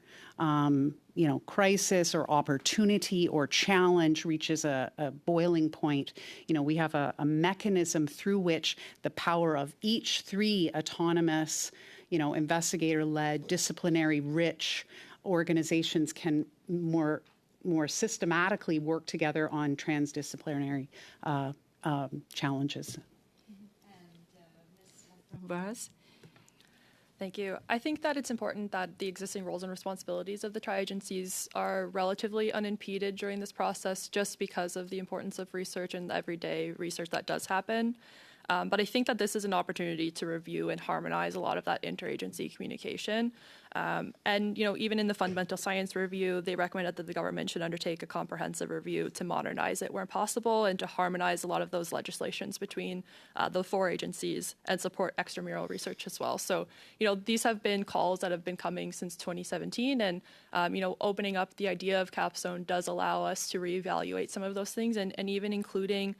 crisis or opportunity or challenge reaches a boiling point, we have a mechanism through which the power of each three autonomous, investigator-led, disciplinary-rich organizations can more systematically work together on transdisciplinary challenges. And Ms. Thank you. I think that it's important that the existing roles and responsibilities of the tri-agencies are relatively unimpeded during this process, just because of the importance of research and the everyday research that does happen. But I think that this is an opportunity to review and harmonize a lot of that interagency communication. And even in the fundamental science review, they recommended that the government should undertake a comprehensive review to modernize it where possible and to harmonize a lot of those legislations between the four agencies and support extramural research as well. So, these have been calls that have been coming since 2017, and, opening up the idea of Capstone does allow us to reevaluate some of those things, and even including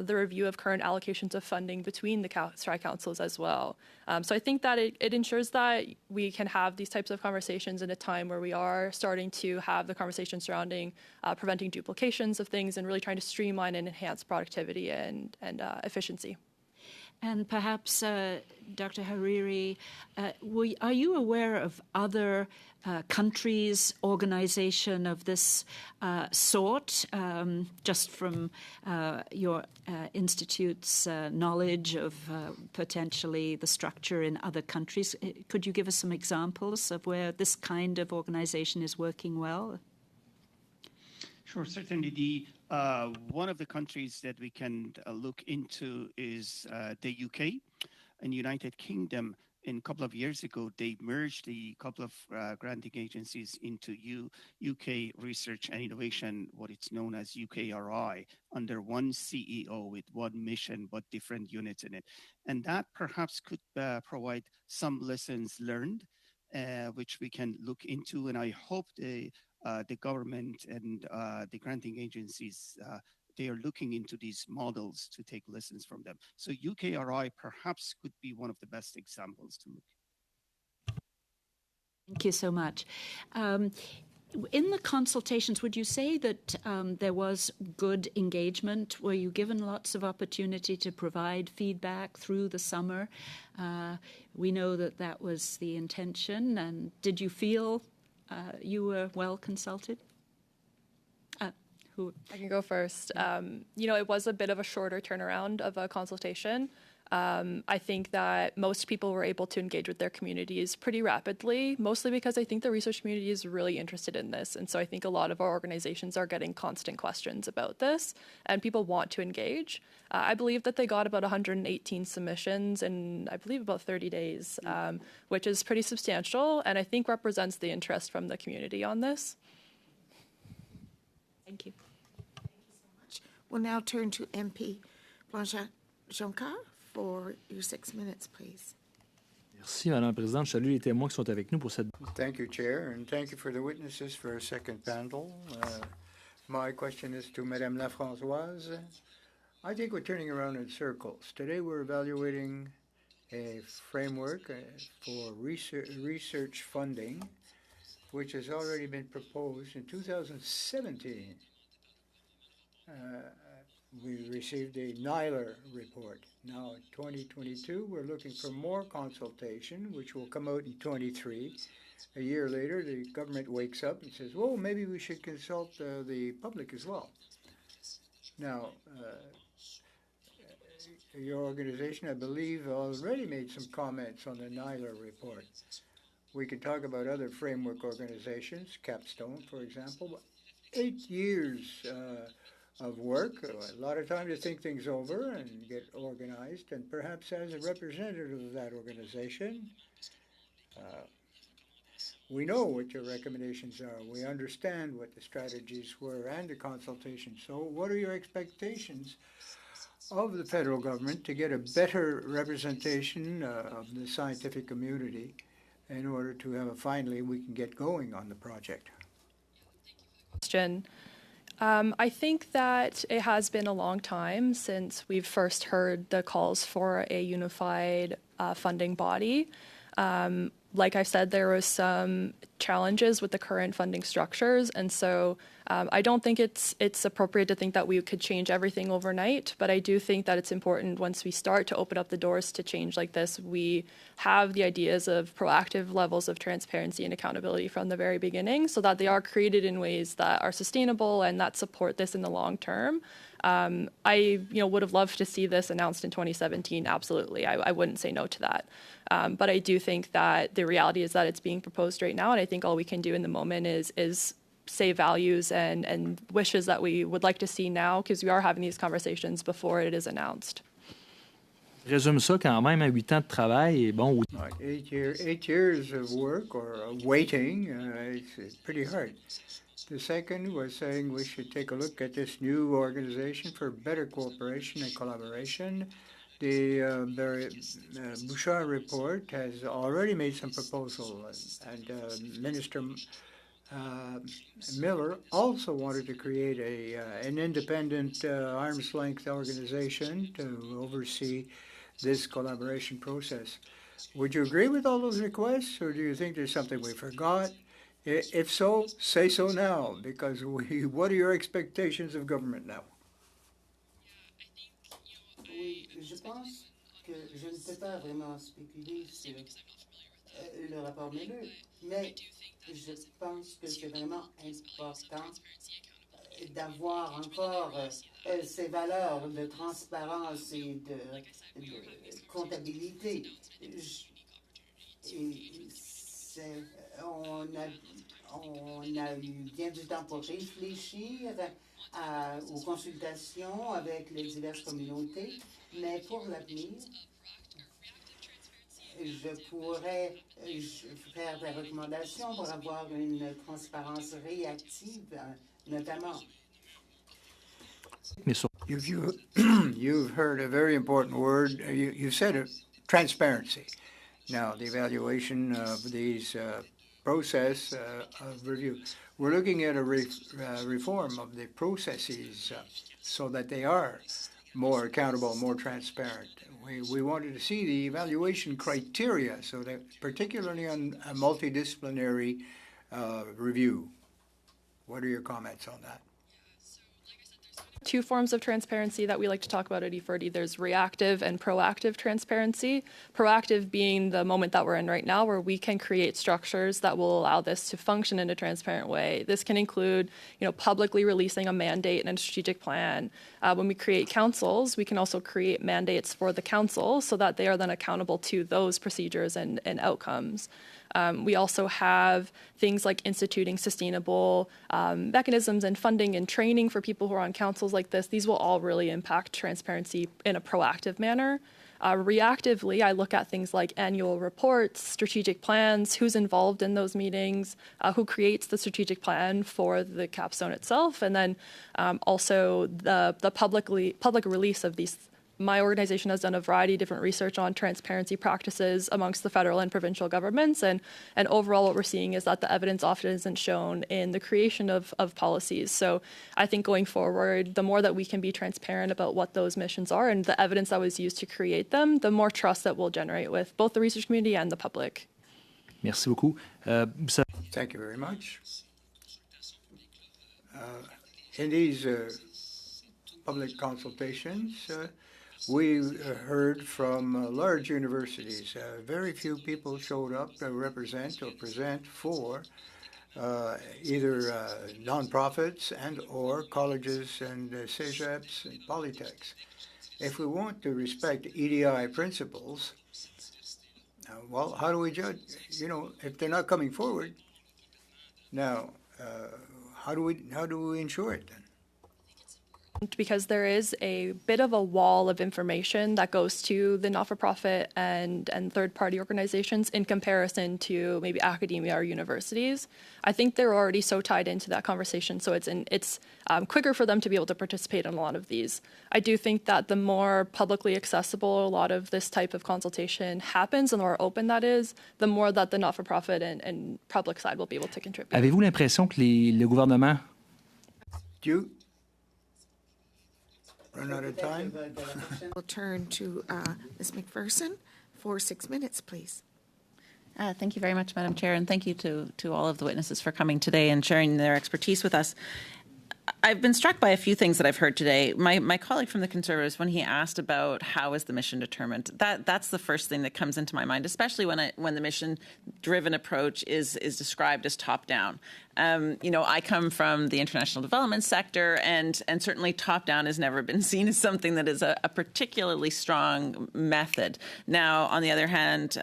the review of current allocations of funding between the tri-councils as well. So I think that it ensures that we can have these types of conversations in a time where we are starting to have the conversation surrounding preventing duplications of things and really trying to streamline and enhance productivity and efficiency. And perhaps, Dr. Hariri, are you aware of other countries' organization of this sort, just from your institute's knowledge of potentially the structure in other countries? Could you give us some examples of where this kind of organization is working well? Sure, certainly. One of the countries that we can look into is the UK and United Kingdom. A couple of years ago, they merged a couple of granting agencies into UK Research and Innovation, what it's known as UKRI, under one CEO with one mission but different units in it. And that perhaps could provide some lessons learned, which we can look into. And I hope the government and the granting agencies, they are looking into these models to take lessons from them. So UKRI perhaps could be one of the best examples to look. Thank you so much. In the consultations, would you say that there was good engagement? Were you given lots of opportunity to provide feedback through the summer? We know that was the intention. And did you feel you were well consulted? I can go first. It was a bit of a shorter turnaround of a consultation. I think that most people were able to engage with their communities pretty rapidly, mostly because I think the research community is really interested in this. And so I think a lot of our organizations are getting constant questions about this, and people want to engage. I believe that they got about 118 submissions in, I believe, about 30 days, which is pretty substantial, and I think represents the interest from the community on this. Thank you. Thank you so much. We'll now turn to MP Blanchard-Jonca for your 6 minutes, please. Merci, Madame la Présidente. Je salue les témoins qui sont avec nous pour cette... Thank you, Chair, and thank you for the witnesses for a second panel. My question is to Madame Lafrançoise. I think we're turning around in circles. Today we're evaluating a framework for research funding, which has already been proposed in 2017. We received a NILR report. Now in 2022, we're looking for more consultation, which will come out in 23. A year later, the government wakes up and says, well, maybe we should consult the public as well. Now, your organization, I believe, already made some comments on the NILR report. We could talk about other framework organizations, Capstone, for example. 8 years of work, a lot of time to think things over and get organized, and perhaps as a representative of that organization, we know what your recommendations are. We understand what the strategies were and the consultation. So what are your expectations of the federal government to get a better representation of the scientific community in order to have finally we can get going on the project? Question. I think that it has been a long time since we've first heard the calls for a unified funding body. Like I said, there was some challenges with the current funding structures, and so I don't think it's appropriate to think that we could change everything overnight, but I do think that it's important once we start to open up the doors to change like this, we have the ideas of proactive levels of transparency and accountability from the very beginning so that they are created in ways that are sustainable and that support this in the long term. I would have loved to see this announced in 2017, absolutely. I wouldn't say no to that. But I do think that the reality is that it's being proposed right now, and I think all we can do in the moment is say values and wishes that we would like to see now, because we are having these conversations before it is announced. Résume ça quand même à 8 ans de travail et bon. 8 years of work or waiting, it's pretty hard. The second was saying we should take a look at this new organization for better cooperation and collaboration. The Bouchard report has already made some proposals, and Minister Miller also wanted to create an independent arm's length organization to oversee this collaboration process. Would you agree with all those requests, or do you think there's something we forgot? If so, say so now, because what are your expectations of government now? Oui, je pense que je ne peux pas vraiment spéculer sur le rapport Miller, mais je pense que c'est vraiment important d'avoir encore ces valeurs de transparence et de comptabilité. On a eu bien du temps pour réfléchir aux consultations avec les diverses communautés, mais pour l'avenir, je pourrais faire des recommandations pour avoir une transparence réactive, notamment. You've heard a very important word. You said it, transparency. Now, the evaluation of these process of review. We're looking at a reform of the processes so that they are more accountable, more transparent. We wanted to see the evaluation criteria, so that particularly on a multidisciplinary review. What are your comments on that? Two forms of transparency that we like to talk about at E40. There's reactive and proactive transparency. Proactive being the moment that we're in right now, where we can create structures that will allow this to function in a transparent way. This can include, publicly releasing a mandate and a strategic plan. When we create councils, we can also create mandates for the council so that they are then accountable to those procedures and outcomes. We also have things like instituting sustainable mechanisms and funding and training for people who are on councils like this. These will all really impact transparency in a proactive manner. Reactively, I look at things like annual reports, strategic plans, who's involved in those meetings, who creates the strategic plan for the capstone itself, and then also the public release of these my organization has done a variety of different research on transparency practices amongst the federal and provincial governments. And overall, what we're seeing is that the evidence often isn't shown in the creation of policies. So I think going forward, the more that we can be transparent about what those missions are and the evidence that was used to create them, the more trust that we'll generate with both the research community and the public. Merci beaucoup. Thank you very much. In these public consultations, we heard from large universities. Very few people showed up to represent or present for either nonprofits and or colleges and CEGEPs and polytechs. If we want to respect EDI principles, well, how do we judge? You know, if they're not coming forward, now how do we ensure it then? Because there is a bit of a wall of information that goes to the not-for-profit and third-party organizations in comparison to maybe academia or universities. I think they're already so tied into that conversation, so it's quicker for them to be able to participate in a lot of these. I do think that the more publicly accessible a lot of this type of consultation happens and the more open that is, the more that the not-for-profit and public side will be able to contribute. Avez-vous l'impression que le gouvernement... Run out of time. We'll turn to Ms. McPherson for 6 minutes, please. Thank you very much, Madam Chair, and thank you to all of the witnesses for coming today and sharing their expertise with us. I've been struck by a few things that I've heard today. My colleague from the Conservatives, when he asked about how is the mission determined, that's the first thing that comes into my mind, especially when the mission-driven approach is described as top-down. I come from the international development sector, and certainly top-down has never been seen as something that is a particularly strong method. Now, on the other hand,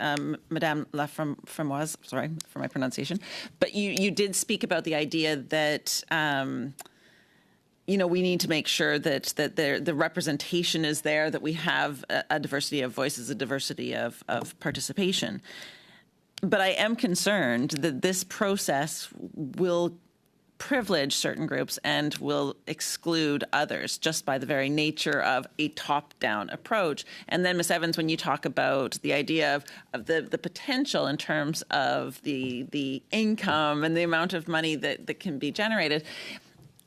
Madame Laframoise, sorry for my pronunciation, but you did speak about the idea that we need to make sure that the representation is there, that we have a diversity of voices, a diversity of participation. But I am concerned that this process will privilege certain groups and will exclude others just by the very nature of a top-down approach. And then, Ms. Evans, when you talk about the idea of the potential in terms of the income and the amount of money that can be generated,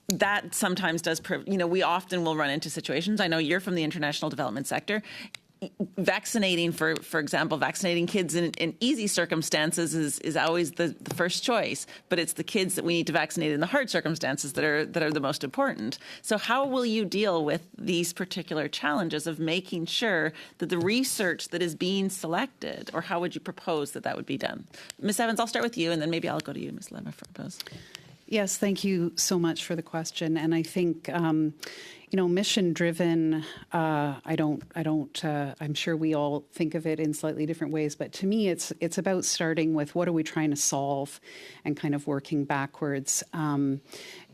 that sometimes does, we often will run into situations. I know you're from the international development sector. Vaccinating, for example, vaccinating kids in easy circumstances is always the first choice, but it's the kids that we need to vaccinate in the hard circumstances that are the most important. So how will you deal with these particular challenges of making sure that the research that is being selected, or how would you propose that would be done? Ms. Evans, I'll start with you, and then maybe I'll go to you, Ms. Laframoise. Yes, thank you so much for the question. And I think, mission-driven, I'm sure we all think of it in slightly different ways, but to me, it's about starting with what are we trying to solve and kind of working backwards.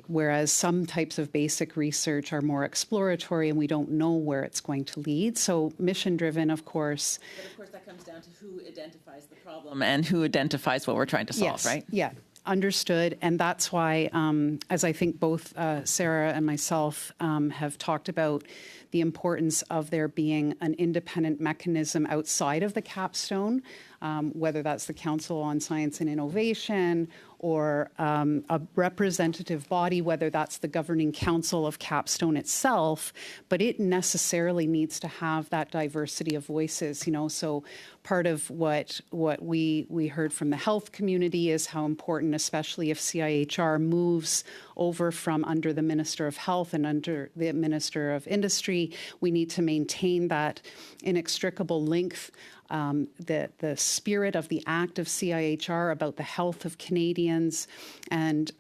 Whereas some types of basic research are more exploratory and we don't know where it's going to lead. So mission-driven, of course. But of course, that comes down to who identifies the problem and who identifies what we're trying to solve, yes, right? Yeah. Understood, and that's why, as I think both Sarah and myself have talked about, the importance of there being an independent mechanism outside of the capstone, whether that's the Council on Science and Innovation or a representative body, whether that's the governing council of Capstone itself, but it necessarily needs to have that diversity of voices, so part of what we heard from the health community is how important, especially if CIHR moves over from under the Minister of Health and under the Minister of Industry, we need to maintain that inextricable link, the spirit of the act of CIHR about the health of Canadians. And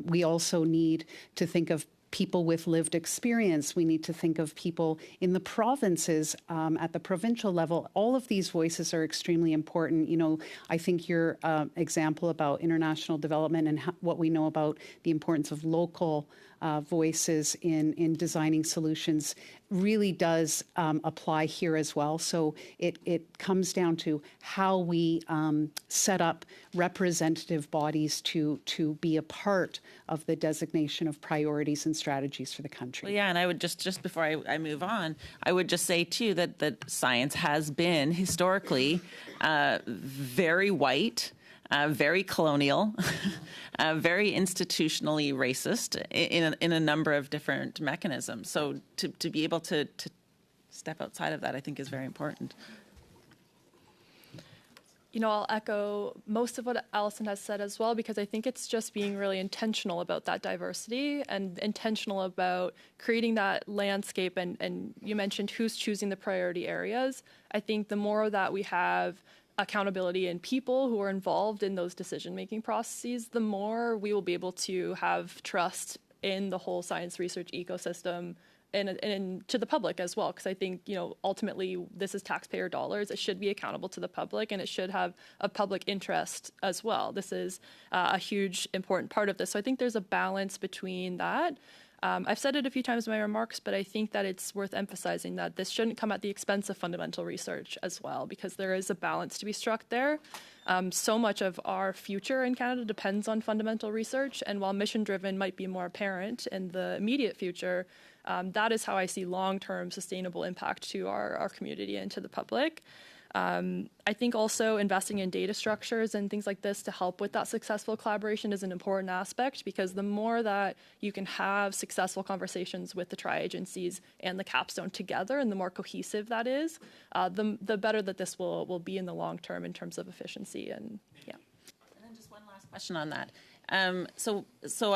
we also need to think of people with lived experience. We need to think of people in the provinces at the provincial level. All of these voices are extremely important. I think your example about international development and what we know about the importance of local voices in designing solutions really does apply here as well. So it comes down to how we set up representative bodies to be a part of the designation of priorities and strategies for the country. Well, yeah, and I would just before I move on, I would just say too that science has been historically very white, very colonial, very institutionally racist in a number of different mechanisms. So to be able to step outside of that, I think, is very important. You know, I'll echo most of what Allison has said as well, because I think it's just being really intentional about that diversity and intentional about creating that landscape. And you mentioned who's choosing the priority areas. I think the more that we have accountability in people who are involved in those decision-making processes, the more we will be able to have trust in the whole science research ecosystem and to the public as well. Because I think, you know, ultimately this is taxpayer dollars. It should be accountable to the public, and it should have a public interest as well. This is a huge, important part of this. So I think there's a balance between that. I've said it a few times in my remarks, but I think that it's worth emphasizing that this shouldn't come at the expense of fundamental research as well, because there is a balance to be struck there. So much of our future in Canada depends on fundamental research, and while mission-driven might be more apparent in the immediate future, that is how I see long-term sustainable impact to our community and to the public. I think also investing in data structures and things like this to help with that successful collaboration is an important aspect, because the more that you can have successful conversations with the tri-agencies and the capstone together, and the more cohesive that is, the better that this will be in the long term in terms of efficiency. And yeah. And then just one last question on that. So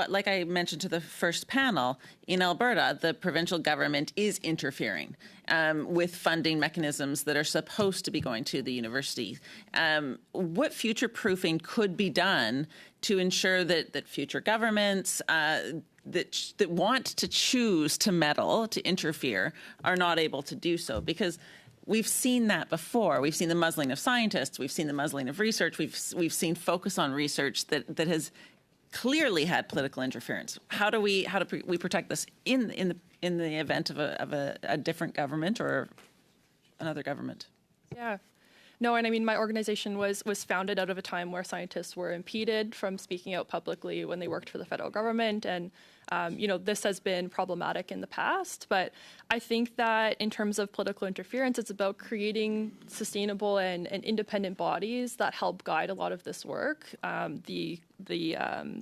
like I mentioned to the first panel, in Alberta, the provincial government is interfering with funding mechanisms that are supposed to be going to the university. What future proofing could be done to ensure that future governments that want to choose to meddle, to interfere, are not able to do so? Because we've seen that before. We've seen the muzzling of scientists. We've seen the muzzling of research. We've seen focus on research that has clearly had political interference. How do we protect this in the event of a different government or another government? Yeah. No, and I mean, my organization was founded out of a time where scientists were impeded from speaking out publicly when they worked for the federal government. And, you know, this has been problematic in the past. But I think that in terms of political interference, it's about creating sustainable and independent bodies that help guide a lot of this work. The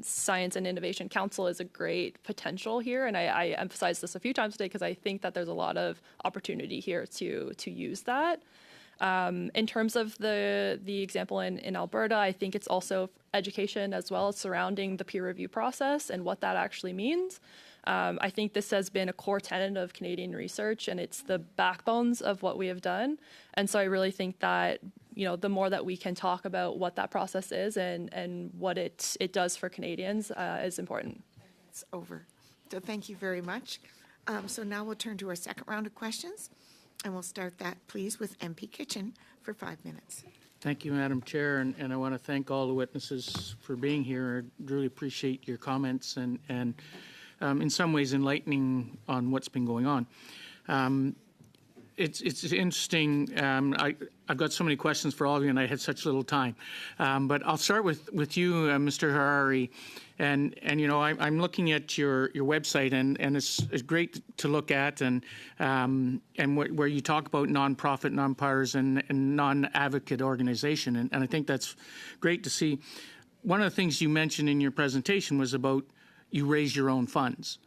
Science and Innovation Council is a great potential here. And I emphasized this a few times today because I think that there's a lot of opportunity here to use that. In terms of the example in Alberta, I think it's also education as well surrounding the peer review process and what that actually means. I think this has been a core tenet of Canadian research, and it's the backbones of what we have done. And so I really think that, you know, the more that we can talk about what that process is and what it does for Canadians is important. It's over. So thank you very much. So now we'll turn to our second round of questions. And we'll start that, please, with MP Kitchen for 5 minutes. Thank you, Madam Chair, and I want to thank all the witnesses for being here. I really appreciate your comments and in some ways enlightening on what's been going on. It's interesting. I've got so many questions for all of you, and I had such little time. But I'll start with you, Mr. Harari. And you know, I'm looking at your website, and it's great to look at, and where you talk about nonprofit, nonpartisan, and non-advocate organization, and I think that's great to see. One of the things you mentioned in your presentation was about you raise your own funds.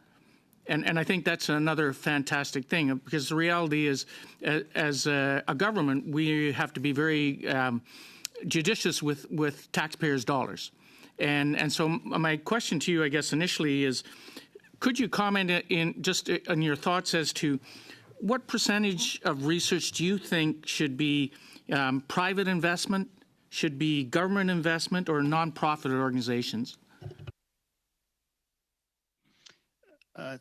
And I think that's another fantastic thing, because the reality is, as a government, we have to be very judicious with taxpayers' dollars. And so my question to you, I guess, initially is, could you comment on your thoughts as to what percentage of research do you think should be private investment, should be government investment, or nonprofit organizations?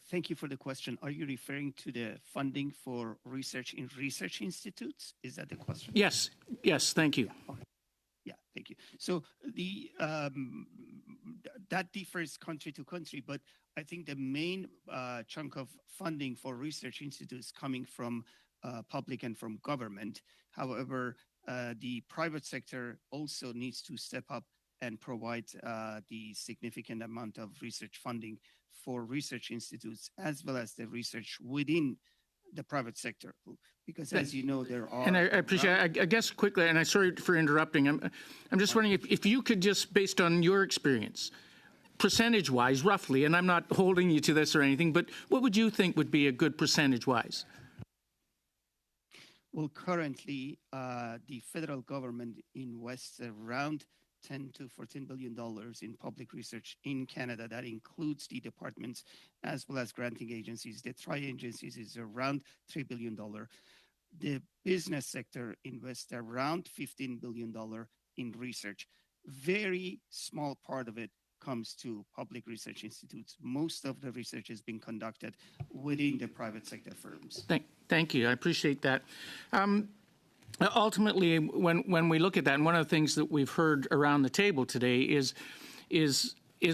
Thank you for the question. Are you referring to the funding for research in research institutes? Is that the question? Yes. Yes. Thank you. Okay. Yeah. Thank you. So that differs country to country, but I think the main chunk of funding for research institutes coming from public and from government. However, the private sector also needs to step up and provide the significant amount of research funding for research institutes, as well as the research within the private sector. Because as you know, there are... And I appreciate, I guess quickly, and I'm sorry for interrupting, I'm just wondering if you could just, based on your experience, percentage-wise, roughly, and I'm not holding you to this or anything, but what would you think would be a good percentage-wise? Well, currently, the federal government invests around $10 to $14 billion in public research in Canada. That includes the departments as well as granting agencies. The tri-agencies is around $3 billion. The business sector invests around $15 billion in research. Very small part of it comes to public research institutes. Most of the research is being conducted within the private sector firms. Thank you. I appreciate that. Ultimately, when we look at that, and one of the things that we've heard around the table today is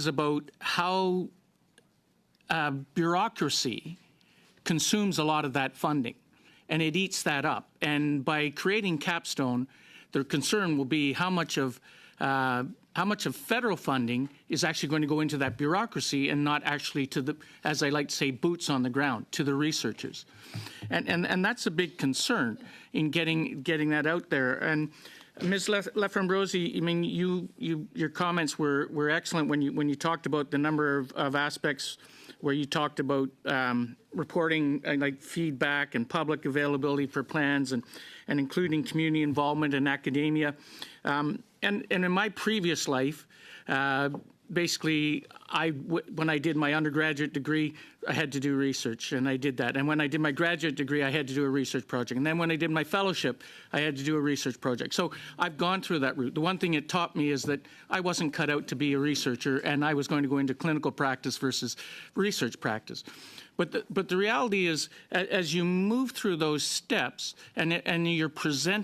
about how bureaucracy consumes a lot of that funding, and it eats that up. And by creating Capstone, their concern will be how much of federal funding is actually going to go into that bureaucracy and not actually to the, as I like to say, boots on the ground, to the researchers. And that's a big concern in getting that out there. And Ms. Laframboise, I mean, your comments were excellent when you talked about the number of aspects where you talked about reporting like feedback and public availability for plans and including community involvement and academia. And in my previous life, basically, when I did my undergraduate degree, I had to do research, and I did that. And when I did my graduate degree, I had to do a research project. And then when I did my fellowship, I had to do a research project. So I've gone through that route. The one thing it taught me is that I wasn't cut out to be a researcher, and I was going to go into clinical practice versus research practice. But the reality is, as you move through those steps and you're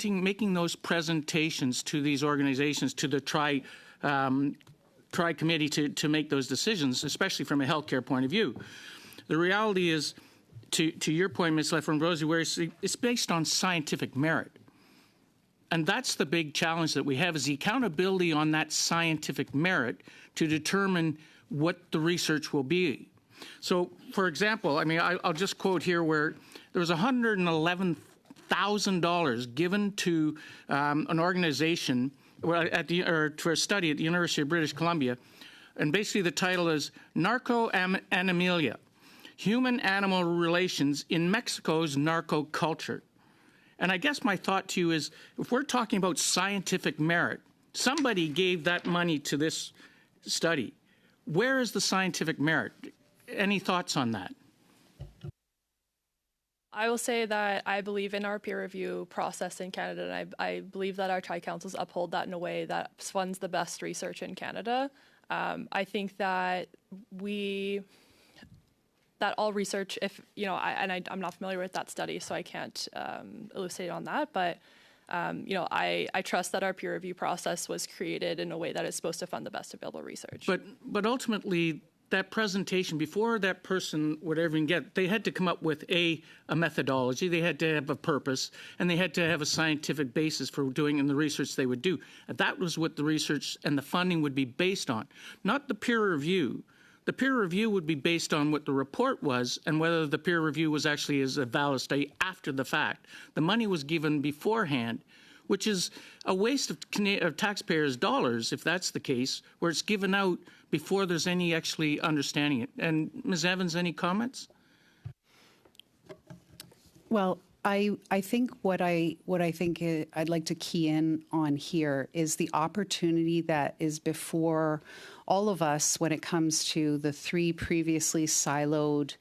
making those presentations to these organizations, to the tri-committee to make those decisions, especially from a healthcare point of view, the reality is, to your point, Ms. Laframboise, where it's based on scientific merit. And that's the big challenge that we have, is the accountability on that scientific merit to determine what the research will be. So, for example, I mean, I'll just quote here where there was $111,000 given to an organization for a study at the University of British Columbia, and basically the title is Narco-Animalia, Human-Animal Relations in Mexico's Narco Culture. And I guess my thought to you is, if we're talking about scientific merit, somebody gave that money to this study. Where is the scientific merit? Any thoughts on that? I will say that I believe in our peer review process in Canada, and I believe that our tri-councils uphold that in a way that funds the best research in Canada. I think that all research, if, you know, I'm not familiar with that study, so I can't elucidate on that, but you know, I trust that our peer review process was created in a way that is supposed to fund the best available research. But ultimately, that presentation, before that person would ever even get, they had to come up with a methodology, they had to have a purpose, and they had to have a scientific basis for doing in the research they would do. And that was what the research and the funding would be based on, not the peer review. The peer review would be based on what the report was and whether the peer review was actually as a valid study after the fact. The money was given beforehand, which is a waste of taxpayers' dollars, if that's the case, where it's given out before there's any actually understanding it. And Ms. Evans, any comments? Well, I think what I think I'd like to key in on here is the opportunity that is before all of us when it comes to the three previously siloed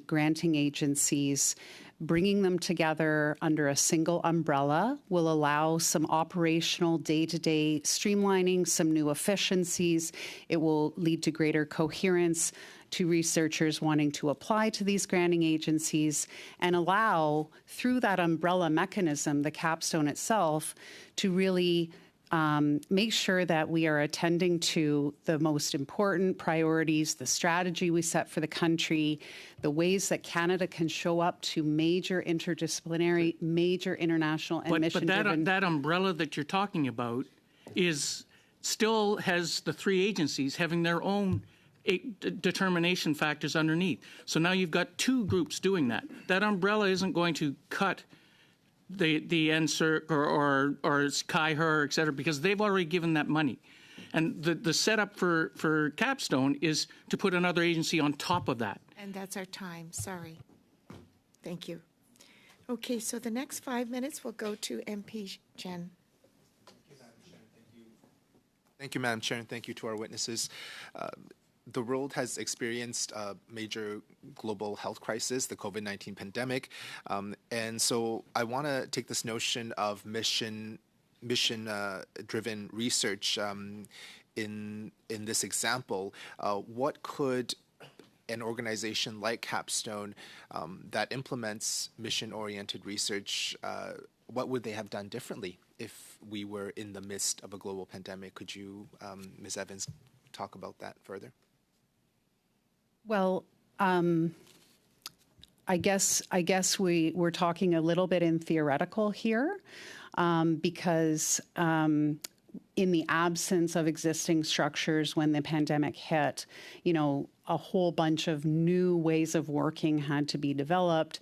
granting agencies. Bringing them together under a single umbrella will allow some operational day-to-day streamlining, some new efficiencies. It will lead to greater coherence to researchers wanting to apply to these granting agencies and allow, through that umbrella mechanism, the capstone itself, to really make sure that we are attending to the most important priorities, the strategy we set for the country, the ways that Canada can show up to major interdisciplinary, major international and mission-driven. But that umbrella that you're talking about still has the three agencies having their own determination factors underneath. So now you've got two groups doing that. That umbrella isn't going to cut the NSERC or CIHR, et cetera, because they've already given that money. And the setup for Capstone is to put another agency on top of that. And that's our time. Sorry. Thank you. Okay, so the next 5 minutes will go to MP Jen. Thank you, Madam Chair, and thank you to our witnesses. The world has experienced a major global health crisis, the COVID-19 pandemic. And so I want to take this notion of mission-driven research in this example. What could an organization like Capstone that implements mission-oriented research, what would they have done differently if we were in the midst of a global pandemic? Could you, Ms. Evans, talk about that further? Well, I guess we're talking a little bit in theoretical here, because in the absence of existing structures when the pandemic hit, a whole bunch of new ways of working had to be developed.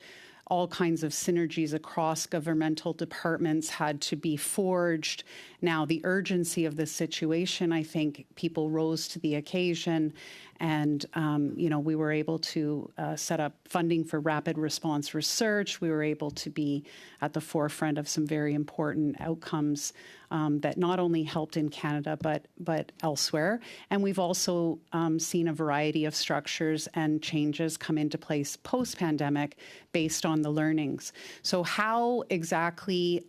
All kinds of synergies across governmental departments had to be forged. Now, the urgency of the situation, I think people rose to the occasion, and we were able to set up funding for rapid response research. We were able to be at the forefront of some very important outcomes that not only helped in Canada but elsewhere. And we've also seen a variety of structures and changes come into place post-pandemic based on the learnings. So how exactly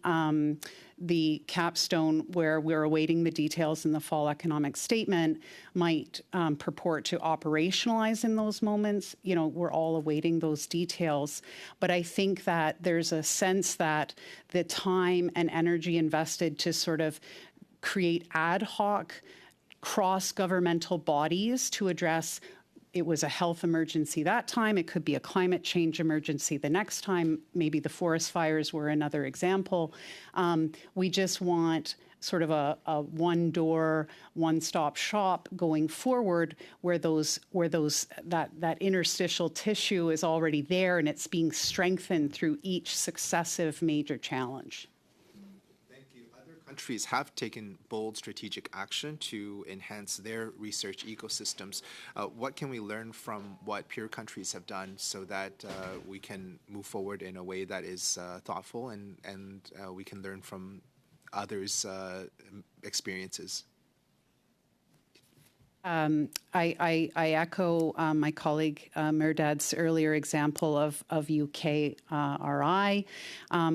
the capstone, where we're awaiting the details in the fall economic statement, might purport to operationalize in those moments, we're all awaiting those details. But I think that there's a sense that the time and energy invested to sort of create ad hoc cross-governmental bodies to address, it was a health emergency that time, it could be a climate change emergency the next time, maybe the forest fires were another example. We just want sort of a one-door, one-stop shop going forward where that interstitial tissue is already there and it's being strengthened through each successive major challenge. Countries have taken bold strategic action to enhance their research ecosystems. What can we learn from what peer countries have done so that we can move forward in a way that is thoughtful and we can learn from others' experiences? I echo my colleague Mehrdad's earlier example of UKRI.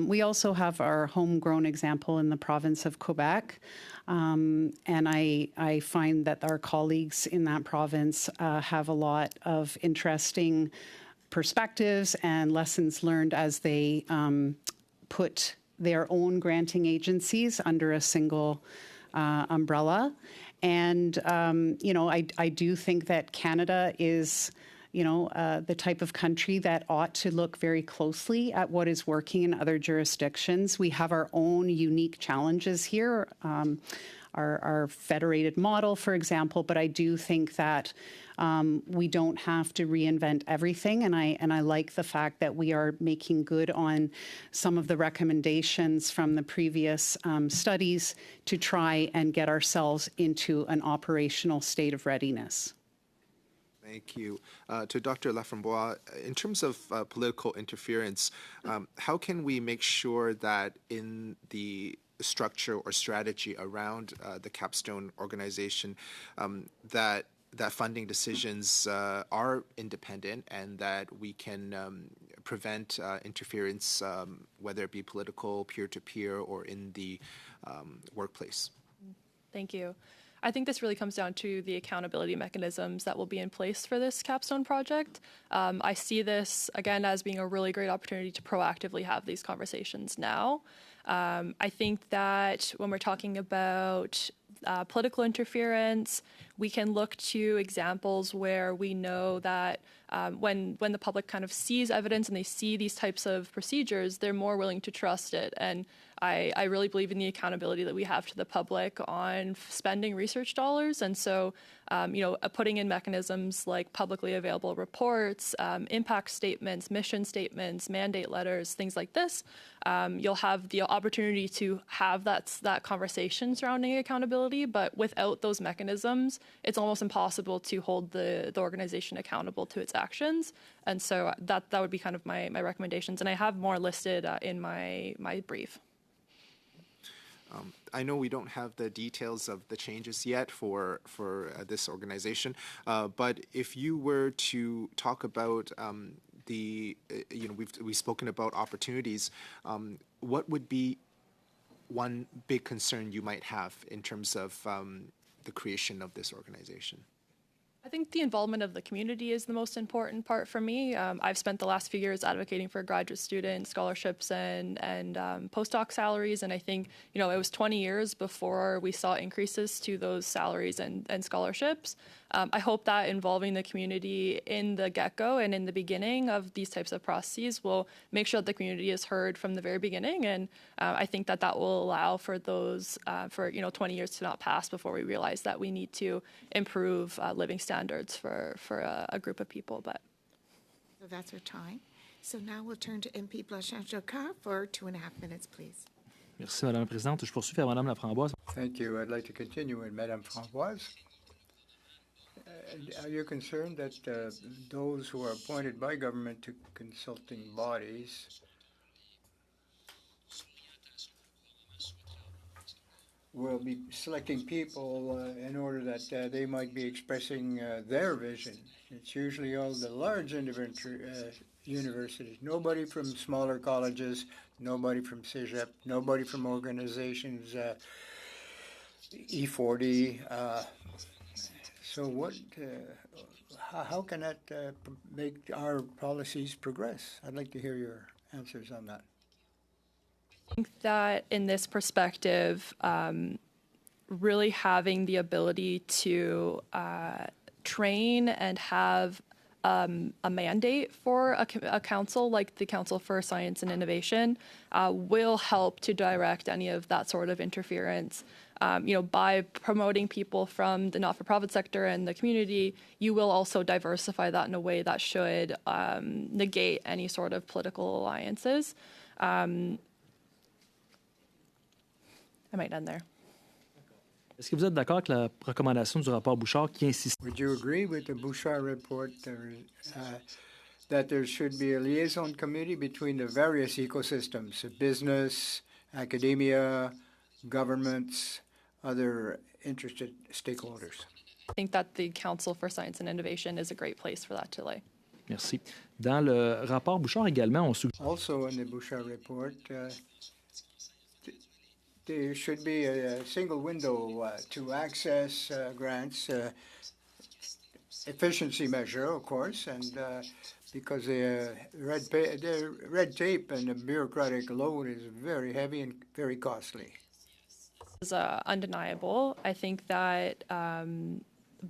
We also have our homegrown example in the province of Quebec. And I find that our colleagues in that province have a lot of interesting perspectives and lessons learned as they put their own granting agencies under a single umbrella. And, I do think that Canada is, the type of country that ought to look very closely at what is working in other jurisdictions. We have our own unique challenges here, our federated model, for example, but I do think that we don't have to reinvent everything, and I like the fact that we are making good on some of the recommendations from the previous studies to try and get ourselves into an operational state of readiness. Thank you. To Dr. Laframboise, in terms of political interference, how can we make sure that in the structure or strategy around the Capstone organization that funding decisions are independent and that we can prevent interference, whether it be political, peer-to-peer, or in the workplace? Thank you. I think this really comes down to the accountability mechanisms that will be in place for this Capstone project. I see this, again, as being a really great opportunity to proactively have these conversations now. I think that when we're talking about political interference, we can look to examples where we know that when the public kind of sees evidence and they see these types of procedures, they're more willing to trust it. And I really believe in the accountability that we have to the public on spending research dollars. And so, putting in mechanisms like publicly available reports, impact statements, mission statements, mandate letters, things like this, you'll have the opportunity to have that conversation surrounding accountability. But without those mechanisms, it's almost impossible to hold the organization accountable to its actions. And so that would be kind of my recommendations. And I have more listed in my brief. I know we don't have the details of the changes yet for this organization, but if you were to talk about we've spoken about opportunities, what would be one big concern you might have in terms of the creation of this organization? I think the involvement of the community is the most important part for me. I've spent the last few years advocating for graduate student scholarships and postdoc salaries, and I think it was 20 years before we saw increases to those salaries and scholarships. I hope that involving the community in the get-go and in the beginning of these types of processes will make sure that the community is heard from the very beginning, and I think that will allow for those 20 years to not pass before we realize that we need to improve living standards for a group of people. But So that's our time. So now we'll turn to MP Blanchet-Jacquard for 2.5 minutes, please. Merci, Madame la Présidente. Je poursuis vers Madame Laframboise. Thank you. I'd like to continue with Madame Framboise. Are you concerned that those who are appointed by government to consulting bodies will be selecting people in order that they might be expressing their vision? It's usually all the large universities, nobody from smaller colleges, nobody from CEGEP, nobody from organizations, E40. So how can that make our policies progress? I'd like to hear your answers on that. I think that in this perspective, really having the ability to train and have a mandate for a council like the Council for Science and Innovation will help to direct any of that sort of interference. By promoting people from the not-for-profit sector and the community, you will also diversify that in a way that should negate any sort of political alliances. I might end there. Est-ce que vous êtes d'accord avec la recommandation du rapport Bouchard qui insiste? Would you agree with the Bouchard report that there should be a liaison committee between the various ecosystems, business, academia, governments, other interested stakeholders? I think that the Council for Science and Innovation is a great place for that to lay. Merci. Dans le rapport Bouchard également, on suggère... Also in the Bouchard report, there should be a single window to access grants, efficiency measure, of course, and because the red tape and the bureaucratic load is very heavy and very costly. Is undeniable. I think that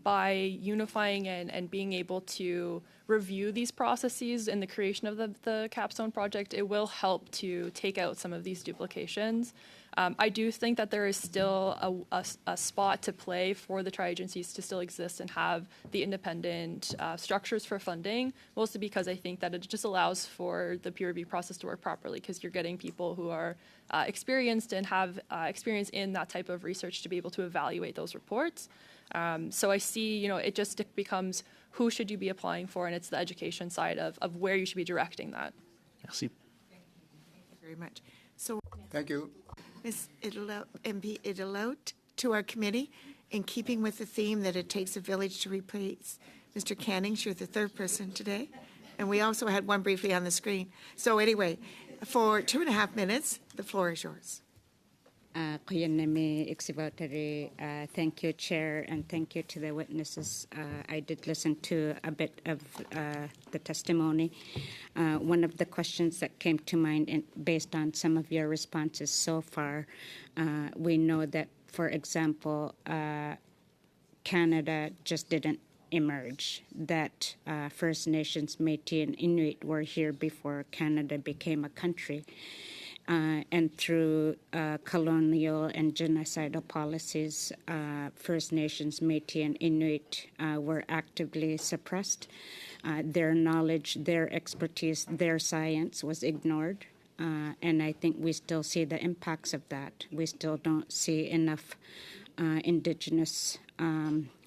by unifying and being able to review these processes in the creation of the Capstone project, it will help to take out some of these duplications. I do think that there is still a spot to play for the tri-agencies to still exist and have the independent structures for funding, mostly because I think that it just allows for the peer review process to work properly, because you're getting people who are experienced and have experience in that type of research to be able to evaluate those reports. So I see, it just becomes who should you be applying for, and it's the education side of where you should be directing that. Merci. Thank you very much. So, thank you. Ms. MP Idilote, to our committee, in keeping with the theme that it takes a village to replace Mr. Cannings, you're the third person today, and we also had one briefly on the screen. So anyway, for 2.5 minutes, the floor is yours. Kuyanami Iksivotari. Thank you, Chair, and thank you to the witnesses. I did listen to a bit of the testimony. One of the questions that came to mind based on some of your responses so far, we know that, for example, Canada just didn't emerge, that First Nations, Métis, and Inuit were here before Canada became a country. And through colonial and genocidal policies, First Nations, Métis, and Inuit were actively suppressed. Their knowledge, their expertise, their science was ignored. And I think we still see the impacts of that. We still don't see enough Indigenous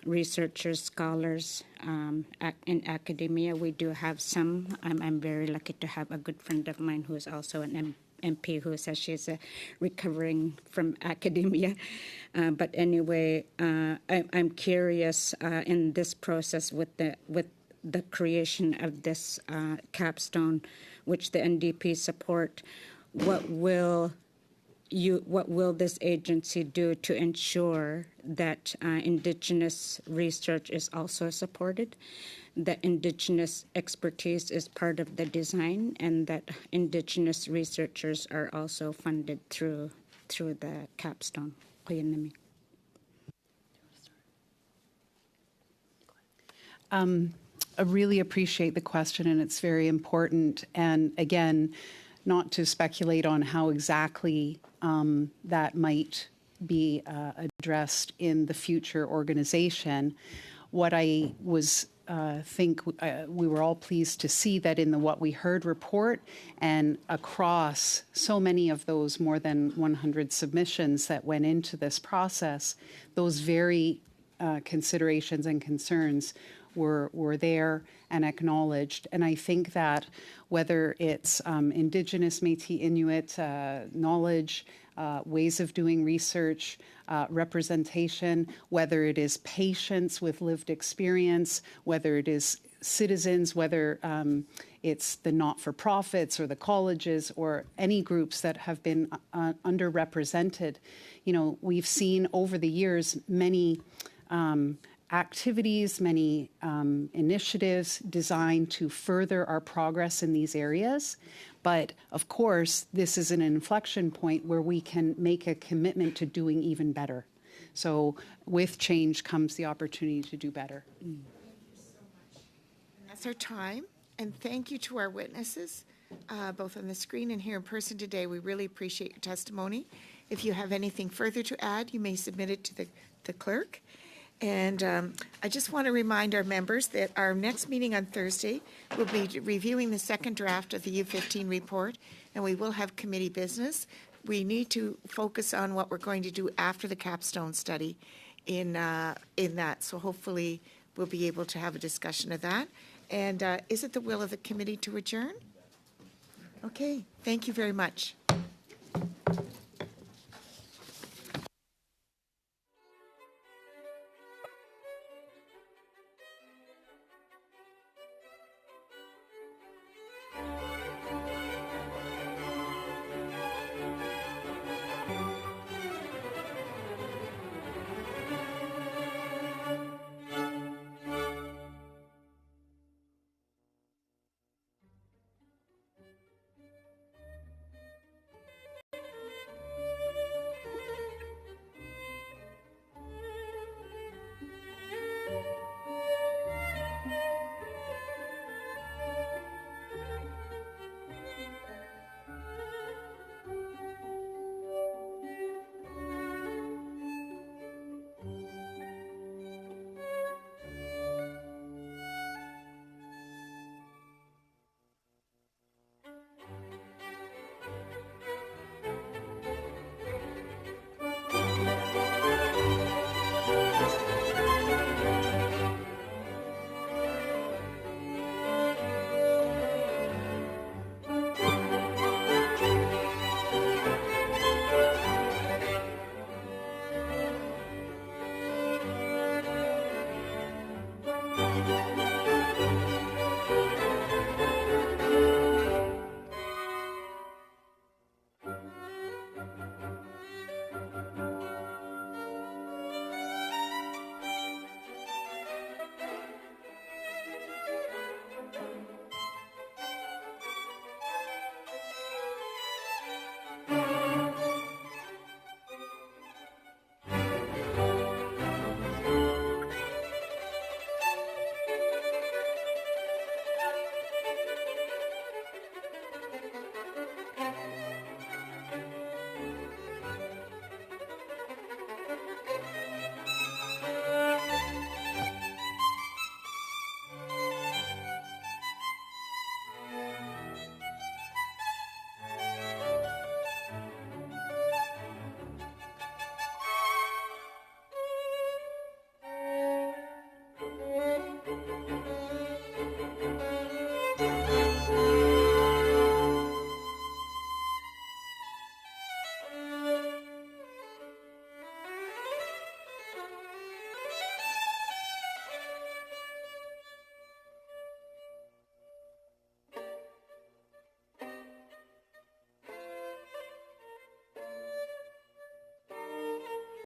researchers, scholars in academia. We do have some. I'm very lucky to have a good friend of mine who is also an MP who says she's recovering from academia. But anyway, I'm curious in this process with the creation of this capstone, which the NDP support. What will this agency do to ensure that Indigenous research is also supported, that Indigenous expertise is part of the design, and that Indigenous researchers are also funded through the capstone? I really appreciate the question, and it's very important. And again, not to speculate on how exactly that might be addressed in the future organization. What I was think we were all pleased to see that in the What We Heard report and across so many of those more than 100 submissions that went into this process, those very considerations and concerns were there and acknowledged. And I think that whether it's Indigenous, Métis, Inuit knowledge, ways of doing research, representation, whether it is patients with lived experience, whether it is citizens, whether it's the not-for-profits or the colleges or any groups that have been underrepresented. You know, we've seen over the years many activities, many initiatives designed to further our progress in these areas. But of course, this is an inflection point where we can make a commitment to doing even better. So with change comes the opportunity to do better. Thank you so much. And that's our time. And thank you to our witnesses, both on the screen and here in person today. We really appreciate your testimony. If you have anything further to add, you may submit it to the clerk. And I just want to remind our members that our next meeting on Thursday will be reviewing the second draft of the U15 report, and we will have committee business. We need to focus on what we're going to do after the capstone study in that. So hopefully we'll be able to have a discussion of that. And is it the will of the committee to adjourn? Okay, thank you very much.